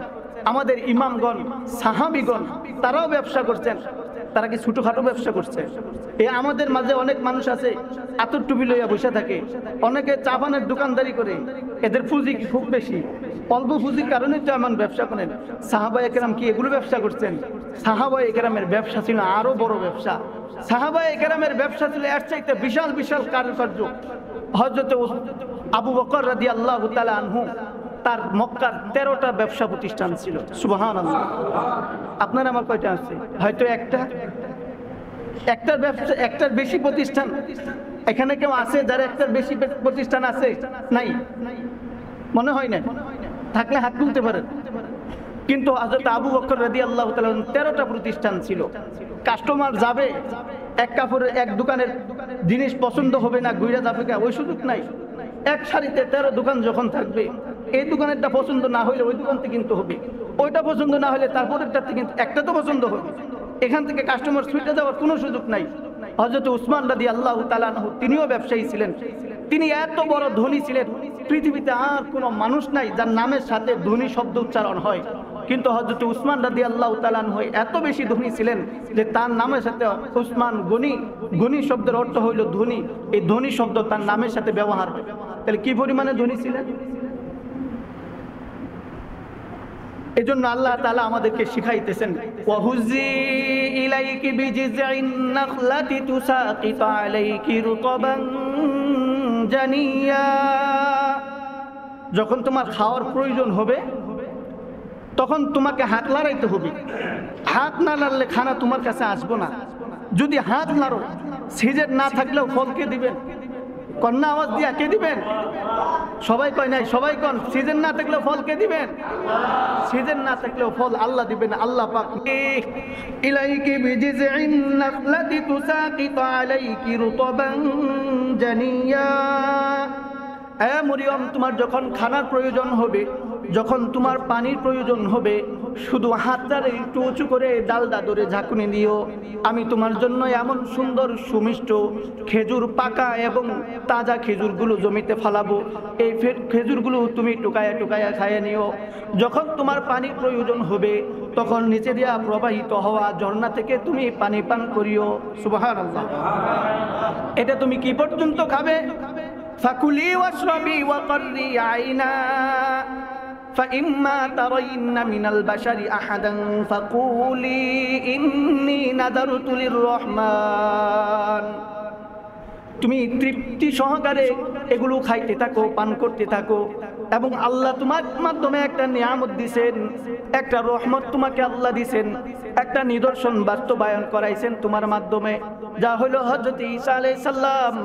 আমাদের ইমামগণ, সাহাবীগণ তারাও ব্যবসা করছেন। তারা কি ছোটখাটো ব্যবসা করছে? আমাদের মাঝে অনেক মানুষ আছে আতর টুপি লইয়া বসে থাকে, অনেকে চা পানের দোকানদারি করে। এদের পুঁজি কি খুব বেশি? অল্প পুঁজির কারণে তো এমন ব্যবসা করেন। সাহাবায়ে কেরাম কি এগুলো ব্যবসা করছেন? সাহাবায়ে কেরামের ব্যবসা ছিল আরো বড় ব্যবসা। সাহাবায়ে কেরামের ব্যবসা ছিল এর চাইতে বিশাল বিশাল কার্যকার্য। হযরত আবু বকর রাদিয়াল্লাহু তাআলা আনহু, তার মক্কার 13টা ব্যবসা প্রতিষ্ঠান ছিল। সুবহানাল্লাহ। আপনার আমার কয়টা আছে? হয়তো একটার ব্যবসা, একটার বেশি প্রতিষ্ঠান। এখানে কেউ আছে যারা একটার বেশি প্রতিষ্ঠান আছে? নাই, মনে হয় না। থাকলে হাত তুলতে পারেন। কিন্তু হযরত আবু বকর রাদিয়াল্লাহু তাআলা 13টা প্রতিষ্ঠান ছিল। কাস্টমার যাবে, এক কাপড়ের এক দোকানের জিনিস পছন্দ হবে না, ঘুরে যাবে, ওই সুযোগ নাই। এক সারিতে 13 দোকান যখন থাকবে, এই দোকানেরটা পছন্দ না হইলে ওই দোকান থেকে কিনতে হবে, ওইটা পছন্দ না হলে তারপরেরটা কিন্তু একটা তো পছন্দ হবে। এখান থেকে কাস্টমার ছুটে যাওয়ার কোনো সুযোগ নাই। হযরত উসমান রাদিয়াল্লাহু তাআলা আনহু তিনিও ব্যবসায়ী ছিলেন। তিনি এত বড় ধনী ছিলেন, পৃথিবীতে আর কোনো মানুষ নাই যার নামের সাথে ধনী শব্দ উচ্চারণ হয়। কিন্তু হযরত উসমান রাদিয়াল্লাহু তাআলা আনহু এত বেশি ধনী ছিলেন যে তার নামের সাথে উসমান গনি, গনি শব্দের অর্থ হইল ধনী। এই ধনী শব্দ তার নামের সাথে ব্যবহার হয়। তাহলে কি পরিমাণে ধনী ছিলেন? এজন্য আল্লাহ তাআলা আমাদেরকে শিখাইতেছেন, ওয়াহুজি ইলাইকি বিজিযিন নাখলাতি তুসাকিতু আলাইকি রুতাবান জানিয়া। যখন তোমার খাওয়ার প্রয়োজন হবে তখন তোমাকে হাত নাড়াইতে হবে। হাত না নাড়লে খানা তোমার কাছে আসবো না। যদি হাত নাড়ো সিজন না থাকলেও ফল কে দিবেন? কন্যা আওয়াজ দিয়া কে দিবেন? সবাই কয় নাই, সবাই কন সিজন না থাকলেও ফল কে দিবেন? সিজন না থাকলেও ফল আল্লাহ দিবেন। আল্লাহ পাক ইলাইকি বিজিযইন নাখলাতি তুসাকিত আলাইকি রুতবান জানিয়া। এ মরিয়ম, তোমার যখন খানার প্রয়োজন হবে, যখন তোমার পানির প্রয়োজন হবে, শুধু হাতটারে একটু উঁচু করে ডালটা ধরে ঝাঁকুনি দিও। আমি তোমার জন্য এমন সুন্দর সুমিষ্ট খেজুর, পাকা এবং তাজা খেজুরগুলো জমিতে ফালাবো। এই খেজুরগুলো তুমি টুকায়া টুকায়া খাইয়ে নিও। যখন তোমার পানির প্রয়োজন হবে, তখন নিচে দিয়া প্রবাহিত হওয়া ঝর্ণা থেকে তুমি পানি পান করিও। সুবহানাল্লাহ। এটা তুমি কি পর্যন্ত খাবে? ফাকুলি ওয়াশরাবি ওয়াকররি আইনা فإما ترين من البشر أحدا فقولي إني نذرت للرحمن। তুমি তৃপ্তি সহকারে এগুলো খাইতে থাকো, পান করতে থাকো, এবং আল্লাহ তোমার মাধ্যমে একটা নিয়ামত দিছেন, একটা রহমত তোমাকে আল্লাহ দিছেন, একটা নিদর্শন বাস্তবায়ন করাইছেন তোমার মাধ্যমে, যা হলো হযরত ঈসা আলাইহিস সালাম।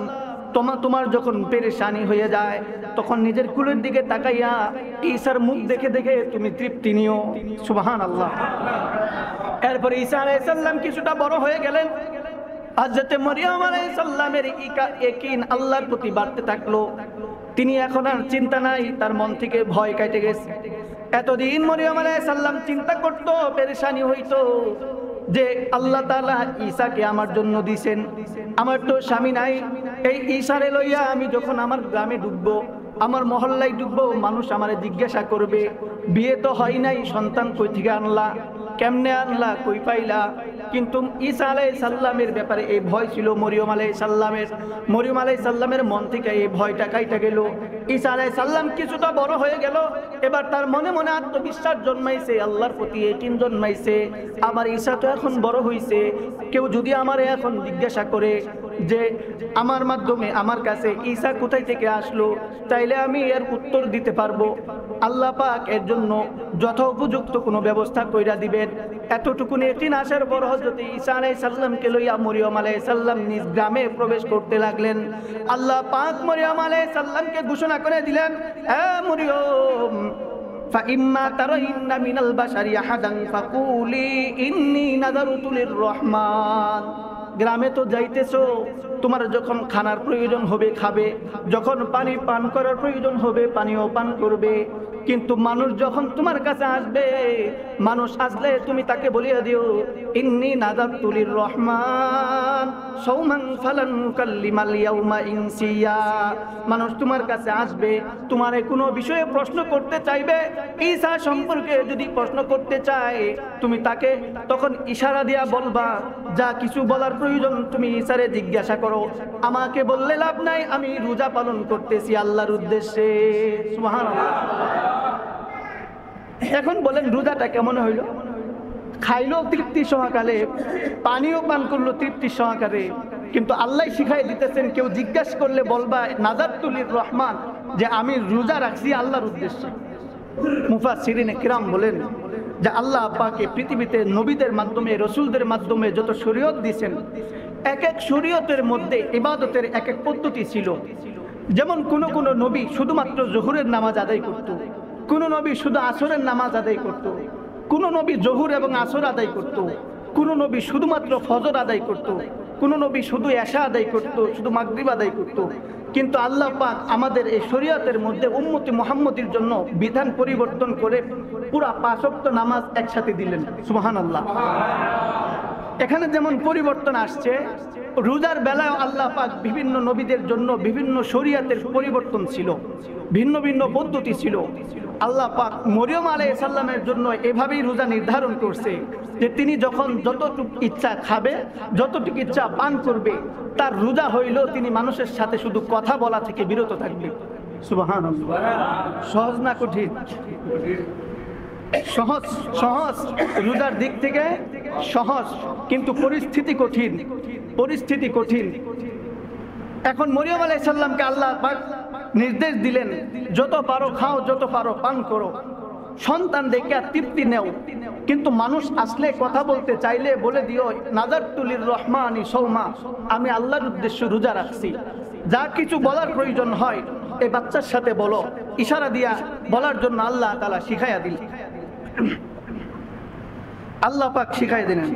তোমার যখন পেরেশানি হয়ে যায়, তখন নিজের কুলের দিকে তাকাইয়া ঈসার মুখ দেখে দেখে তুমি তৃপ্তি নিও। সুবহানাল্লাহ। এরপরে ঈসা আলাইহিস সালাম কিছুটা বড় হয়ে গেলেন। হযরত মরিয়ম আলাইহিস সালামের ইয়াকিন আল্লাহর প্রতি বাড়তে থাকলো। তিনি এখন আর চিন্তা নাই, তার মন থেকে ভয় কেটে গেছে। এতদিন মরিয়ম আলাইহিস সালাম চিন্তা করতো, পেরেশানি হইতো যে আল্লাহ তাআলা ঈসাকে আমার জন্য দিবেন, আমার তো স্বামী নাই, এই ঈসারে লইয়া আমি যখন আমার গ্রামে ঢুকবো, আমার মহল্লায় ঢুকবো, মানুষ আমারে জিজ্ঞাসা করবে বিয়ে তো হয় নাই, সন্তান কই থেকে আনলা, কেমনে আনলা, কই পাইলা। কিন্তু ঈসা আলাইহিস সালামের ব্যাপারে এই ভয় ছিল মরিয়ম আলাইহিস সালামের। মরিয়ম আলাইহিস সালামের মন থেকে এই ভয়টা কাইটা গেল। ঈসা আলাইহিস সালাম কিছুটা বড় হয়ে গেল। এবার তার মনে মনে আত্মবিশ্বাস জন্মাইছে, আল্লাহর প্রতি ইয়াকিন জন্মাইছে। আমার ঈসা তো এখন বড় হইছে, কেউ যদি আমারে এখন জিজ্ঞাসা করে যে আমার মাধ্যমে আমার কাছে ঈসা কোথায় থেকে আসলো, তাইলে আমি এর উত্তর দিতে পারবো। আল্লাহ পাক এর জন্য যথোপযুক্ত কোনো ব্যবস্থা কইরা দিবেন। এতটুকু ইয়াকিন আসার পর হযরত ঈসা আলাইহিস সালামকে লইয়া মরিয়ম আলাইহিস সালাম নিজ গ্রামে প্রবেশ করতে লাগলেন। আল্লাহ পাক মরিয়ম আলাইহিস সালামকে ঘোষণা করে দিলেন, এ মরিয়ম, فإما ترين من البشر أحدا فقولي إني نذرت للرحمن। গ্রামে তো যাইতেছো, তোমার যখন খানার প্রয়োজন হবে খাবে, যখন পানি পান করার প্রয়োজন হবে পানিও পান করবে। কিন্তু মানুষ যখন তোমার কাছে আসবে, মানুষ আসলে তুমি তাকে বলিয়া দিও ইন্নী নাযারতু লির-রহমান সাওমান ফালান নুকাল্লিমাল ইয়াউমা ইনসিয়া। মানুষ তোমার কাছে আসবে, তোমারে কোনো বিষয়ে প্রশ্ন করতে চাইবে, ঈসা সম্পর্কে যদি প্রশ্ন করতে চায়, তুমি তাকে তখন ইশারা দিয়া বলবা, যা কিছু বলার প্রয়োজন তুমি ঈসারে জিজ্ঞাসা করো, আমাকে বললে লাভ নাই, আমি রোজা পালন করতেছি আল্লাহর উদ্দেশ্যে। সুবহানাল্লাহ। এখন বলেন রোজাটা কেমন হইল? খাইলো তৃপ্তি সহকারে, পানিও পান করলো তৃপ্তি সহকারে, কিন্তু আল্লাহ শিখাই দিতেছেন কেউ জিজ্ঞাসা করলে বলবা নাযারতু লির-রহমান, যে আমি রোজা রাখছি আল্লাহর উদ্দেশ্যে। মুফাসসিরিনে কিরাম বলেন যে আল্লাহ পাকে পৃথিবীতে নবীদের মাধ্যমে, রসুলদের মাধ্যমে যত শরীয়ত দিয়েছেন, এক এক শরীয়তের মধ্যে ইবাদতের এক এক পদ্ধতি ছিল। যেমন কোন নবী শুধুমাত্র জোহরের নামাজ আদায় করত, কোন নবী শুধু আসরের নামাজ আদায় করত, কোন নবী জোহর এবং আসর আদায় করত, কোন নবী শুধুমাত্র ফজর আদায় করত, কোন নবী শুধু এশা আদায় করত, শুধু মাগরিব আদায় করত। কিন্তু আল্লাহ পাক আমাদের এই শরীয়তের মধ্যে উম্মতি মুহাম্মদীর জন্য বিধান পরিবর্তন করে পুরা 5 ওয়াক্ত নামাজ একসাথে দিলেন। সুবহানাল্লাহ। এখানে যেমন পরিবর্তন আসছে, রোজার বেলায় আল্লাহ পাক বিভিন্ন নবীদের জন্য বিভিন্ন শরীয়তের পরিবর্তন ছিল, ভিন্ন ভিন্ন পদ্ধতি ছিল। আল্লাহ পাক মরিয়ম আলাইহিস সালামের জন্য এভাবেই রোজা নির্ধারণ করছে যে তিনি যখন যতটুকু ইচ্ছা খাবে, যতটুকু ইচ্ছা পান করবে, তার রোজা হইল তিনি মানুষের সাথে শুধু কথা বলা থেকে বিরত থাকবে। সুবহানাল্লাহ। সহজ না কঠিন? সহজ, সহজ রোজার দিক থেকে সহজ, কিন্তু পরিস্থিতি কঠিন, পরিস্থিতি কঠিন। এখন মরিয়ম আলাইহিস সালামকে আল্লাহ পাক নির্দেশ দিলেন, যত পারো খাও, যত পারো পান করো। সন্তান দেখে তৃপ্তি নেও, কিন্তু মানুষ আসলে কথা বলতে চাইলে বলে দিও নাজারতুলির রহমানি সৌমা, আমি আল্লাহর উদ্দেশ্যে রোজা রাখছি। যা কিছু বলার প্রয়োজন হয় এই বাচ্চার সাথে বলো, ইশারা দিয়া বলার জন্য আল্লাহ তাআলা শিখাইয়া দিল। আল্লাহ পাক শিখাই দিলেন,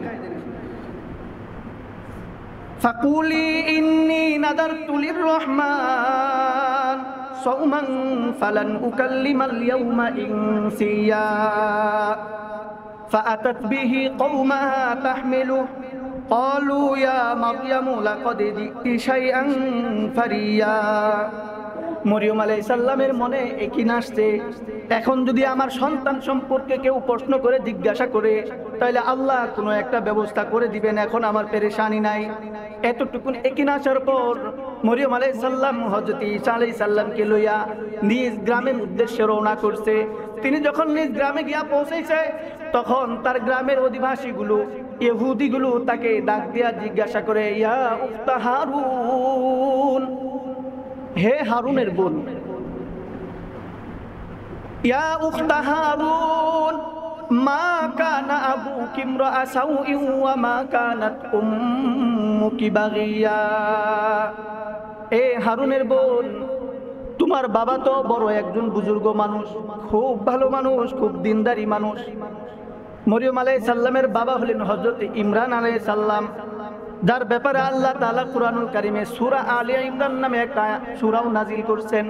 ফাকুলি ইন্নী নাযারতু লির-রহমান সাওমান ফালান উকাল্লিমাল ইয়াওমা ইনসিয়া ফাআতাত বিহি কওমাহা তাহমিলুহু ক্বালু ইয়া মারইয়ামু লাকাদ জি'তি শাইআন ফারিয়া। মরিয়ম আলাইহিস সালামের মনে একই আসছে, এখন যদি আমার সন্তান সম্পর্কে কেউ প্রশ্ন করে জিজ্ঞাসা করে তাহলে আল্লাহ কোনো একটা ব্যবস্থা করে দিবেন, এখন আমার পেরেশানি নাই। এতটুকুন একই আসার পর মরিয়ম আলাইহিস সালাম হযরত ঈসা আলাইহিস সালামকে লইয়া নিজ গ্রামের উদ্দেশ্যে রওনা করছে। তিনি যখন নিজ গ্রামে গিয়া পৌঁছেছে তখন তার গ্রামের অধিবাসীগুলো ইহুদিগুলো তাকে ডাক দিয়া জিজ্ঞাসা করে, ইয়া উখতা হারুন, হে হারুনের বোন, ইয়া উখতা হারুন মা কানা আবুকি ইমরাআ সাউইন ওয়া মা কানাত উম্মুকি বাগিয়া। এ হারুনের বোন, তোমার বাবা তো বড় একজন বুজুর্গ মানুষ, খুব ভালো মানুষ, খুব দিনদারি মানুষ। মরিয়ম আলাইহিস সালামের বাবা হলেন হযরত ইমরান আলাইহিস সালাম, যার ব্যাপারে আল্লাহ তাআলা কুরআনুল কারীমে সূরা আলে ইমরান নামে একটা সূরাও নাজিল করছেন।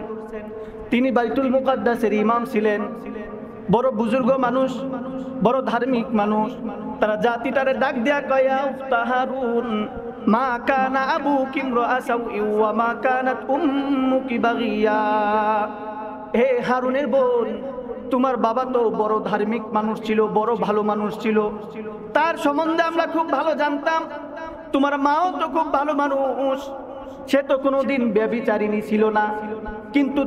তিনি বাইতুল মুকাদ্দাসের ইমাম ছিলেন, বড় বুজুর্গ মানুষ, বড় ধার্মিক মানুষ। তারা জাতিটারে ডাক দেয়া কয়, ইয়া উখতা হারুন মা কানা আবুকি ইমরাআ সাউইন ওয়া মা কানাত উম্মুকি বাগিয়া। হে হারুনের বোন, তোমার বাবা তো বড় ধার্মিক মানুষ ছিল, বড় ভালো মানুষ ছিল, তার সম্বন্ধে আমরা খুব ভালো জানতাম। তোমার মাও তো খুব ভালো মানুষ, সে তো কোনোদিন ব্যভিচারিণী ছিল না, কিন্তু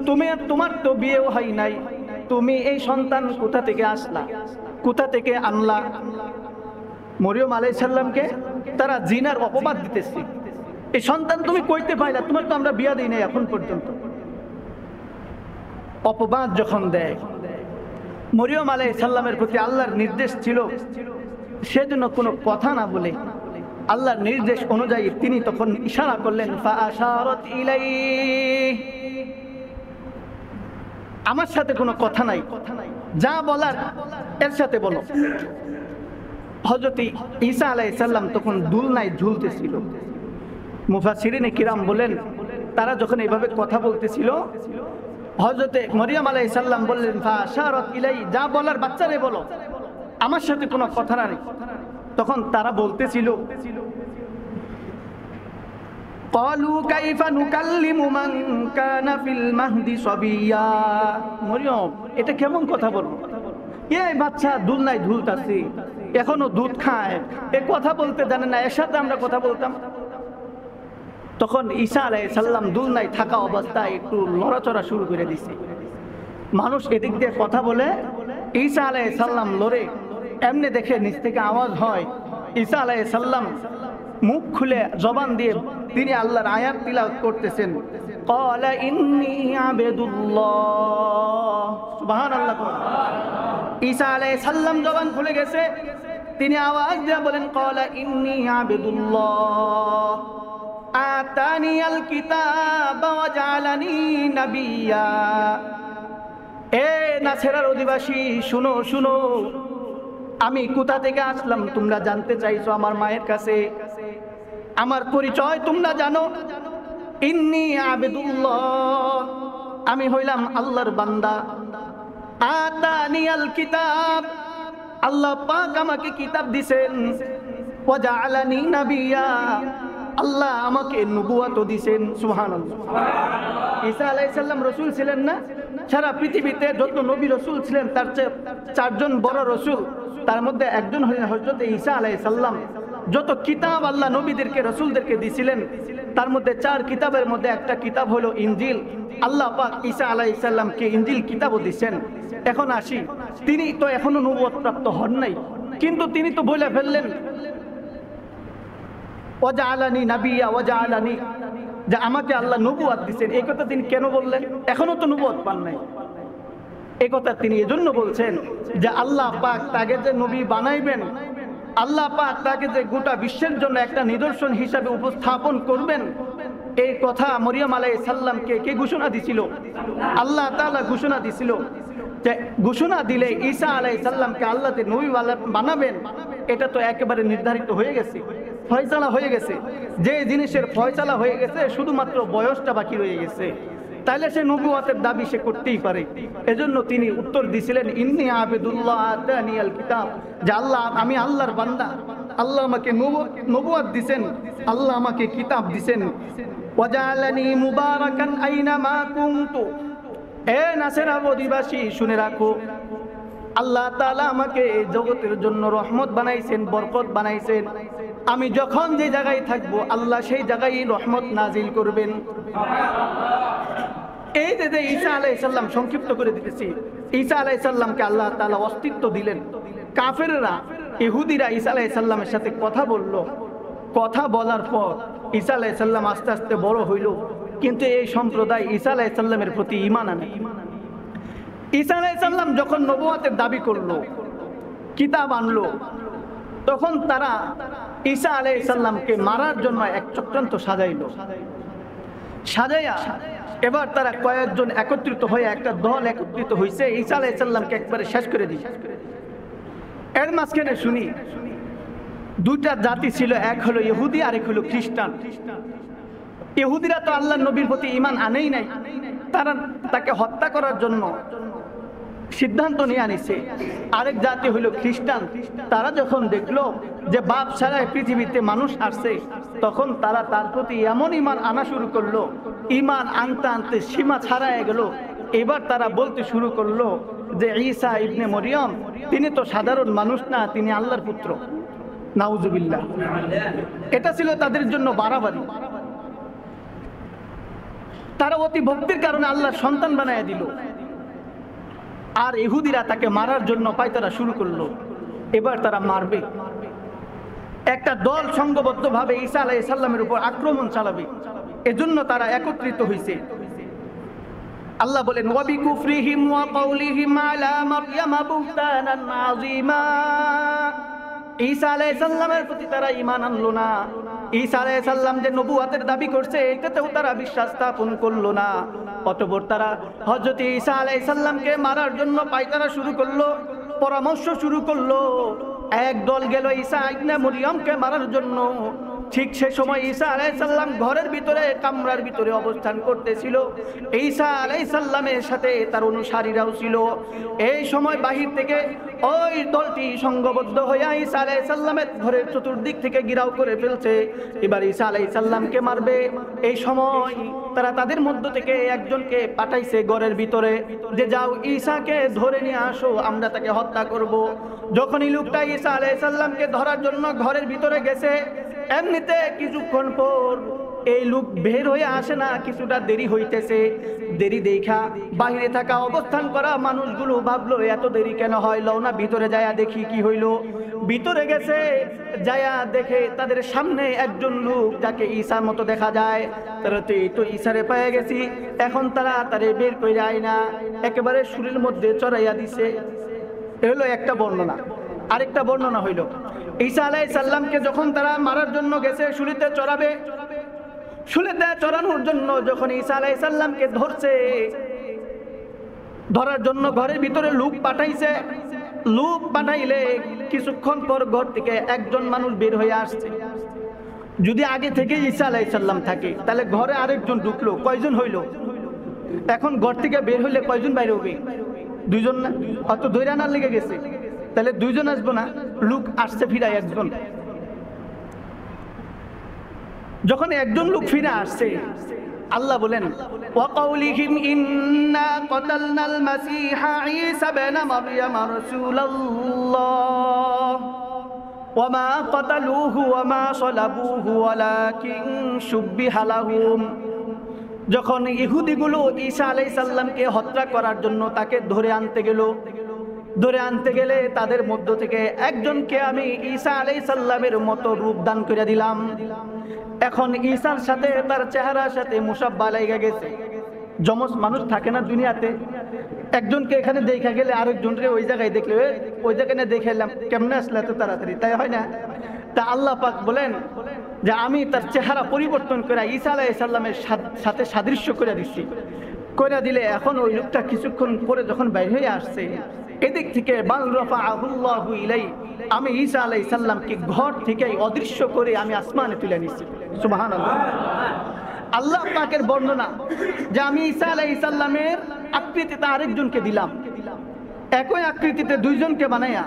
তোমার তো বিয়েও হয় নাই, তুমি এই সন্তান কোথা থেকে আসলা, কোথা থেকে আনলা? মরিয়ম আলাইহিস সালামকে তারা জিনার অপবাদ দিতেছে, এই সন্তান তুমি কইতে পাইলা, তোমার তো আমরা বিয়া দিই নাই এখন পর্যন্ত। অপবাদ যখন দেয়, মরিয়ম আলাইহিস সালামের প্রতি আল্লাহর নির্দেশ ছিল, সেজন্য কোনো কথা না বলে আল্লাহর নির্দেশ অনুযায়ী তিনি তখন ইশারা করলেন, ফাআশারাত ইলাইহি, আমার সাথে কোনো কথা নাই, যা বলার এর সাথে বলো। হযরত ঈসা আলাইহিস সালাম তখন দুলনায় ঝুলতেছিল। মুফাসসিরিনে কিরাম বলেন, তারা যখন এইভাবে কথা বলতেছিল, হযরত মরিয়ম আলাইহিস সালাম বললেন, ফাআশারাত ইলাইহি, যা বলার বাচ্চারে বলো, আমার সাথে কোনো কথা নাই। তখন তারা বলতেছিল, ক্বালু কাইফা নুকাল্লিমু মান কানা ফিল মাহদি সাবিয়্যা। মরিয়ম, এটা কেমন কথা বলবো? এই বাচ্চা দুলনায় ঝুলতাছে, এখনো দুধ খায়, এ কথা বলতে জানে না, এর সাথে আমরা কথা বলতাম? তখন ঈসা আলাইহিস সালাম দুলনায় থাকা অবস্থায় একটু লড়াচড়া শুরু করে দিছে। মানুষ এদিক দিয়ে কথা বলে, ঈসা আলাইহিস সালাম লড়ে, এমনি দেখে নিচ থেকে আওয়াজ হয়। ঈসা আলাইহিস সালাম মুখ খুলে জবান দিয়ে তিনি আল্লাহর আয়াত তিলাওয়াত করতেছেন, ক্বালা ইন্নী আবদুল্লাহ, সুবহানাল্লাহ। ঈসা আলাইহিস সালাম জবান খুলে গেছে, তিনি আওয়াজ দিয়ে বলেন, ক্বালা ইন্নী আবদুল্লাহ আতানিয়াল কিতাবা ওয়া জাআলানি নাবিয়্যা। এ নাছেরার অধিবাসী, শুনো শুনো, আমি কোথা থেকে আসলাম তোমরা জানতে চাইছো আমার মায়ের কাছে, আমার পরিচয় তোমরা জানো। ইন্নী আবদুল্লাহ, আমি হইলাম আল্লাহর বান্দা। আতানিয়াল কিতাব, আল্লাহ পাক আমাকে কিতাব দিবেন। ওয়া জাআলানি নাবিয়্যা, আল্লাহ আমাকে নবুয়ত দিবেন। সুবহানাল্লাহ। ঈসা আলাইহিস সালাম রাসূল ছিলেন না? সারা পৃথিবীতে যত নবী রাসূল ছিলেন তার চেয়ে 4 জন বড় রাসূল, তার মধ্যে একজন হলেন হযরত ঈসা আলাইহিস সালাম। যত কিতাব আল্লাহ নবীদেরকে রাসূলদেরকে দিয়েছিলেন তার মধ্যে 4 কিতাবের মধ্যে একটা কিতাব হলো ইনজিল। আল্লাহ পাক ঈসা আলাইহিস সালামকে ইনজিল কিতাবও দিয়েছেন। এখন আসি, তিনি তো এখনো নবুয়ত প্রাপ্ত হন নাই, কিন্তু তিনি তো বলে ফেললেন ওয়াজআলানি নাবিয়্যা ওয়াজআলানি, যে আমাকে আল্লাহ নবুয়ত দিবেন। এই কথা তিনি কেন বললেন? এখনো তো নবুয়ত পান নাই। এই কথা তিনি এজন্য বলছেন যে আল্লাহ পাক তাকে যে নবী বানাইবেন, আল্লাহ পাক তাকে যে গোটা বিশ্বের জন্য একটা নিদর্শন হিসাবে উপস্থাপন করবেন, এই কথা মরিয়ম আলাইহিস সালামকে কে ঘোষণা দিছিল? আল্লাহ তাআলা ঘোষণা দিছিল। যে ঘোষণা দিলে ঈসা আলাইহিস সালামকে আল্লাহ যে নবী বানাবেন, এটা তো একেবারে নির্ধারিত হয়ে গেছে, ফয়সালা হয়ে গেছে। যে জিনিসের ফয়সালা হয়ে গেছে, শুধুমাত্র বয়সটা বাকি রয়ে গেছে, তাইলে সে নবুয়তের দাবি সে করতেই পারে। এজন্য তিনি উত্তর দিছিলেন, ইন্নী আবিদুল্লাহ আতানিয়াল কিতাব, যে আল্লাহ, আমি আল্লাহর বান্দা, আল্লাহ আমাকে নবুয়ত দিবেন, আল্লাহ আমাকে কিতাব দিবেন। ওয়াজআলানি মুবারাকান আইনামা কুনতু, এ নাসেরাব অধিবাসী শুনে রাখো, আল্লাহ তাআলা আমাকে এই জগতের জন্য রহমত বানাইছেন, বরকত বানাইছেন। আমি যখন যে জায়গায় থাকবো, আল্লাহ সেই জায়গায় রহমত নাজিল করবেন। এই যে ঈসা আলাইহিস সালাম, সংক্ষিপ্ত করে দিতেছি, ঈসা আলাইহিস সালামকে আল্লাহ তাআলা অস্তিত্ব দিলেন। কাফেররা, ইহুদিরা ঈসা আলাইহিস সালামের সাথে কথা বলল। কথা বলার পর ঈসা আলাইহিস সালাম আস্তে আস্তে বড় হইল, কিন্তু এই সম্প্রদায় ঈসা আলাইহিস সালামের প্রতি ঈমান আনে। ঈসা আলাইহিস সালাম যখন নবুয়তের দাবি করলো, কিতাব আনলো, তখন তারা ঈসা আলাইহিস সালামকে মারার জন্য এক চক্রান্ত সাজাইয়া এবার তারা কয়েকজন একত্রিত হয়ে একটা দল একত্রিত হয়েছে, ঈসা আলাইহিস সালামকে একবারে শেষ করে দিয়েছে। এর মাঝখানে শুনি দুইটা জাতি ছিল, এক হলো ইহুদি আর এক হলো খ্রিস্টান। ইহুদিরা তো আল্লাহর নবীর প্রতি ঈমান আনেই নাই, তারা তাকে হত্যা করার জন্য সিদ্ধান্ত নিয়ে আনিছে। আরেক জাতি হলো খ্রিস্টান। তারা যখন দেখলো যে বাপ ছাড়াই পৃথিবীতে মানুষ আসছে, তখন তারা তার প্রতি এমন ঈমান আনা শুরু করলো, ঈমান আনতে আনতে সীমা ছাড়াই গেল। এবার তারা বলতে শুরু করলো যে ঈসা ইবনে মরিয়ম, তিনি তো সাধারণ মানুষ না, তিনি আল্লাহর পুত্র। নাউজুবিল্লাহ। এটা ছিল তাদের জন্য বাড়াবাড়ি। তারা অতি ভক্তির কারণে আল্লাহর সন্তান বানায় দিল। আর ইহুদিরা তাকে মারার জন্য পায়তারা শুরু করলো। এবার তারা মারবে। একটা দল সংঘবদ্ধভাবে ঈসা আলাইহিস সালামের উপর আক্রমণ চালাবে, এজন্য তারা একত্রিত হয়েছে। আল্লাহ বলেন, ওয়া বিকুফরিহিম ওয়া কাউলিহিম আলা মারইয়াম বুহতানান আযীমা। ঈসা আলাইহিস সালামের প্রতি তারা ঈমান আনলো না। ঈসা আলাইহিস সালাম যে নবুয়তের দাবি করছে, এটাতেও তারা বিশ্বাস স্থাপন করলো না। অতঃপর তারা হযরত ঈসা আলাইহিস সালামকে মারার জন্য পায়তারা শুরু করলো, পরামর্শ শুরু করলো। এক দল গেল ঈসা ইবনে মরিয়মকে মারার জন্য। ঠিক সে সময় ঈসা আলাইহিস সালাম ঘরের ভিতরে, কামরার ভিতরে অবস্থান করতেছিল। ঈসা আলাইহিস সালামের সাথে তার অনুসারীরাও ছিল। এই সময় বাহির থেকে ওই দলটি সংঘবদ্ধ হয়ে ঈসা আলাইহিস সালামের ঘরের চতুর্দিক থেকে ঘেরাও করে ফেলছে। এবার ঈসা আলাইহিস সালামকে মারবে। এই সময় তারা তাদের মধ্য থেকে একজনকে পাঠাইছে ঘরের ভিতরে, যে যাও ঈসাকে ধরে নিয়ে আসো, আমরা তাকে হত্যা করব। যখন এই লোকটা ঈসা আলাইহিস সালামকে ধরার জন্য ঘরের ভিতরে গেছে, এমনিতে কিছুক্ষণ পর এই লোক বের হয়ে আসে না, কিছুটা দেরি হইতেছে। দেরি দেখা বাইরে থাকা অবস্থান করা মানুষগুলো ভাবলো, এত দেরি কেন হয়, লও না ভিতরে যায়া দেখি কি হইল। ভিতরে গেছে, যায়া দেখে তাদের সামনে একজন লোক, যাকে ঈসার মতো দেখা যায়। তারা তো এই তো ঈসারে পেয়ে গেছি, এখন তারা তারে বের করে যায় না, একেবারে শরীরের মধ্যে চড়াইয়া দিছে। এ হলো একটা বর্ণনা। আরেকটা বর্ণনা হইল, ঈসা আলাইহিস সালামকে যখন তারা মারার জন্য গেছে, শুলিতে চড়াবে, শুলিতে চড়ানোর জন্য যখন ঈসা আলাইহিস সালামকে ধরছে, ধরার জন্য ঘরের ভিতরে লোক পাঠাইছে। লোক পাঠাইলে কিছুক্ষণ পর ঘর থেকে একজন মানুষ বের হয়ে আসছে। যদি আগে থেকে ঈসা আলাইহিস সালাম থাকে, তাহলে ঘরে আরেকজন ঢুকলো, কয়জন হইল? এখন ঘর থেকে বের হইলে কয়জন বাইরে হবে? দুইজন না? অত ধরে আনার লেগে গেছে, তাহলে দুইজন আসবো না? লোক আসছে ফিরায় একজন। যখন একজন লোক ফিরে আসছে, আল্লাহ বলেন, ওয়া কাউলিহিম ইন্না কাতালনাল মাসিহা ঈসা ইবনে মারইয়াম রাসূলুল্লাহ ওয়া মা কাতালুহু ওয়া মা সালাবুহু ওয়ালাকিন শুববিহা লাহুম। যখন ইহুদিগুলো ঈসা আলাইহিস সালামকে হত্যা করার জন্য তাকে ধরে আনতে গেলে তাদের মধ্য থেকে একজনকে আমি ঈসা আলাইহিস সালামের মতো রূপ দান করে দিলাম। এখন ঈসার সাথে তার চেহারার সাথে মুসাব্বা লেগে গেছে। যমজ মানুষ থাকে না দুনিয়াতে, একজনকে এখানে দেখা গেলে আরেকজনকে ওই জায়গায় দেখলে ওই জায়গায় না দেখে এলাম কেমনে আসলে এত তাড়াতাড়ি, তাই হয় না? তা আল্লাহ পাক বলেন যে আমি তার চেহারা পরিবর্তন করে ঈসা আলাইহিস সালামের সাথে সাদৃশ্য করে দিচ্ছি, করে দিলে এখন ওই লোকটা কিছুক্ষণ পরে যখন বাইর হয়ে আসছে এদিক থেকে বাল রাফাআহুল্লাহু ইলাই, আমি ঈসা আলাইহিস সালামকে ঘর থেকে অদৃশ্য করে আমি আসমানে তুলে নিচ্ছি। সুবহানাল্লাহ। আল্লাহ পাকের বর্ণনা যে আমি ঈসা আলাইহিস সালামের আকৃতিতে আরেকজনকে দিলাম, একই আকৃতিতে দুইজনকে বানাইয়া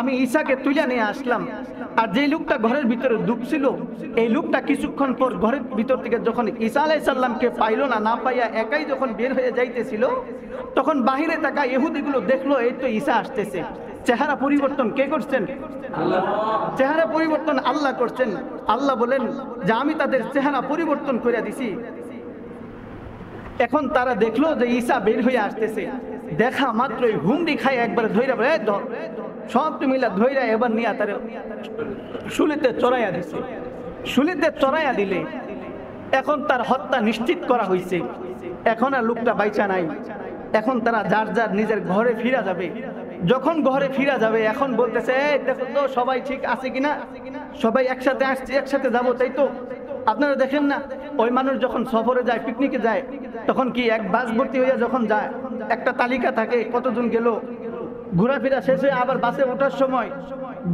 আমি ঈসাকে তুলে নিয়ে আসলাম। আর যে লোকটা ঘরের ভিতরে ডুবছিল এই লোকটা কিছুক্ষণ পর ঘরের ভিতর থেকে যখন ঈসা আলাইহিস সালামকে পাইল না, না পাইয়া একাই যখন বের হয়ে যাইতেছিল তখন বাহিরে থাকা ইহুদিগুলো দেখলো এই তো ঈসা আসতেছে। চেহারা পরিবর্তন কে করছেন? আল্লাহ। চেহারা পরিবর্তন আল্লাহ করছেন। আল্লাহ বলেন যে আমি তাদের চেহারা পরিবর্তন করে দিছি। এখন তারা দেখলো যে ঈসা বের হয়ে আসতেছে, দেখা মাত্রই হুমড়ি খায় একবার ধইরা বলে ধর, সব মিলা ধইরা এবার নিয়ে তার শুলিতে চড়াইয়া দিছে। শুলিতে চড়াইয়া দিলে এখন তার হত্যা নিশ্চিত করা হয়েছে। এখন আর লোকটা বাইচা নাই। এখন তারা যার যার নিজের ঘরে ফিরা যাবে। যখন ঘরে ফিরা যাবে এখন বলতেছে এই দেখো তো সবাই ঠিক আছে কিনা, সবাই একসাথে আসছে, একসাথে যাবো, তাই তো? আপনারা দেখেন না ওই মানুষ যখন সফরে যায়, পিকনিকে যায়, তখন কি এক বাস ভর্তি হইয়া যখন যায় একটা তালিকা থাকে কতজন গেল, ঘোরাফেরা শেষে আবার বাসে ওঠার সময়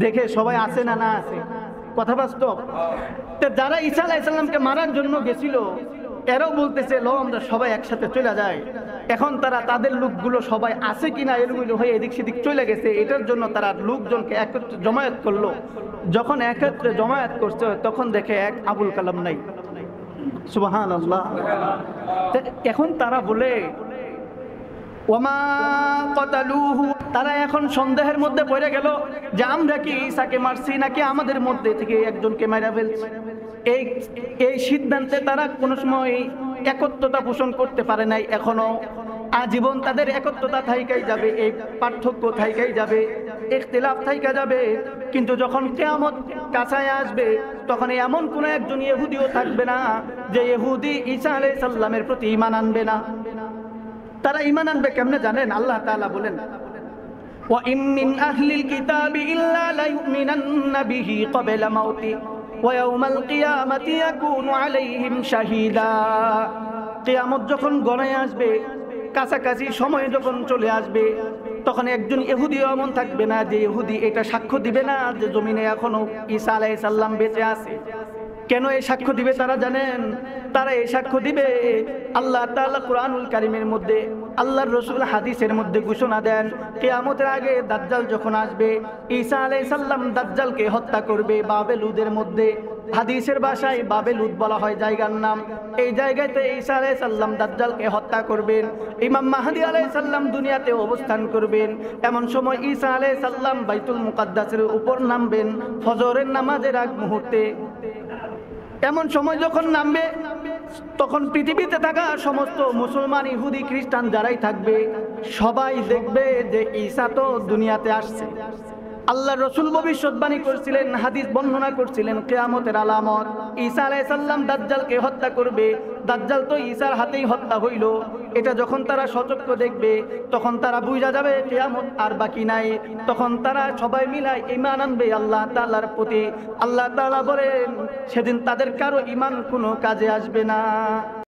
দেখে সবাই আছে না না আছে। কথা বাস্তব। যারা ঈসা আলাইহিস সালামকে মারার জন্য গেছিল এরাও বলতেছে লো আমরা সবাই একসাথে চলে যাই। এখন তারা তাদের লোকগুলো সবাই আছে কিনা এরগুলো হয়ে এদিক সেদিক চলে গেছে। এটার জন্য তারা লোকজনকে একত্রে জমায়েত করলো। যখন একত্রে জমায়েত করছে তখন দেখে এক আবুল কালাম নাই। সুবহানাল্লাহ। এখন তারা বলে ওমা কতালুহু, তারা এখন সন্দেহের মধ্যে পড়ে গেল যে আমরা কি ঈসাকে মারছি নাকি আমাদের মধ্যে থেকে একজনকে মারা ফেলছি। এই সিদ্ধান্তে তারা কোনো সময় একত্রতা পোষণ করতে পারে নাই। এখনো আজীবন তাদের একত্রতা থাইকাই যাবে, এই পার্থক্য থাইকাই যাবে, ইখতিলাফ থাইকা যাবে। কিন্তু যখন কিয়ামত কাছায় আসবে তখন এমন কোন একজন ইহুদিও থাকবে না যে ইহুদি ঈসা আলাইহিস সালামের প্রতি ঈমান আনবে না। তারা ঈমান আনবে কেমনে জানেন? আল্লাহ তাআলা বলেন ওয়া ইন মিন আহলিল কিতাবি ইল্লা লা ইউমিনান্না বিহি ক্বাবলা মাউতি ওয়া ইয়াউমাল কিয়ামাতি ইয়াকুনু আলাইহিম শাহীদা। কিয়ামত যখন গণায় আসবে, কাছাকাছি সময় যখন চলে আসবে, তখন একজন ইহুদিও এমন থাকবে না যে ইহুদি এটা সাক্ষ্য দিবে না যে জমিনে এখনো ঈসা আলাইহিস সালাম বেঁচে আছে। কেন এই সাক্ষ্য দিবে তারা জানেন? তারা এই সাক্ষ্য দিবে আল্লাহ তাআলা কুরআনুল কারীমের মধ্যে, আল্লাহর রাসূল হাদিসের মধ্যে ঘোষণা দেন কিয়ামতের আগে দাজ্জাল যখন আসবে ঈসা আলাইহিস সালাম দাজ্জালকে হত্যা করবে বাবেলুদের মধ্যে। হাদিসের ভাষায় বাবেলুদ বলা হয় জায়গার নাম। এই জায়গাতে ঈসা আলাইহিস সালাম দাজ্জালকে হত্যা করবেন। ইমাম মাহদী আলাইহিস সালাম দুনিয়াতে অবস্থান করবেন। এমন সময় ঈসা আলাইহিস সালাম বাইতুল মুকাদ্দাসের উপর নামবেন ফজরের নামাজের আগ মুহূর্তে। এমন সময় যখন নামবে তখন পৃথিবীতে থাকা সমস্ত মুসলমান, ইহুদি, খ্রিস্টান যারাই থাকবে সবাই দেখবে যে ঈসা তো দুনিয়াতে আসছে। আল্লাহ রসুল ভবিষ্যৎবাণী করছিলেন, হাদিস বর্ণনা করছিলেন কিয়ামতের আলামত ঈসা আলাইহিস সালাম দাজ্জালকে হত্যা করবে। দাজ্জাল তো ঈসার হাতেই হত্যা হইল। এটা যখন তারা সচক্ষে দেখবে তখন তারা বুঝা যাবে কিয়ামত আর বাকি নাই। তখন তারা সবাই মিলাই ঈমান আনবে আল্লাহ তাআলার প্রতি। আল্লাহ তাআলা বলেন সেদিন তাদের কারো ঈমান কোনো কাজে আসবে না।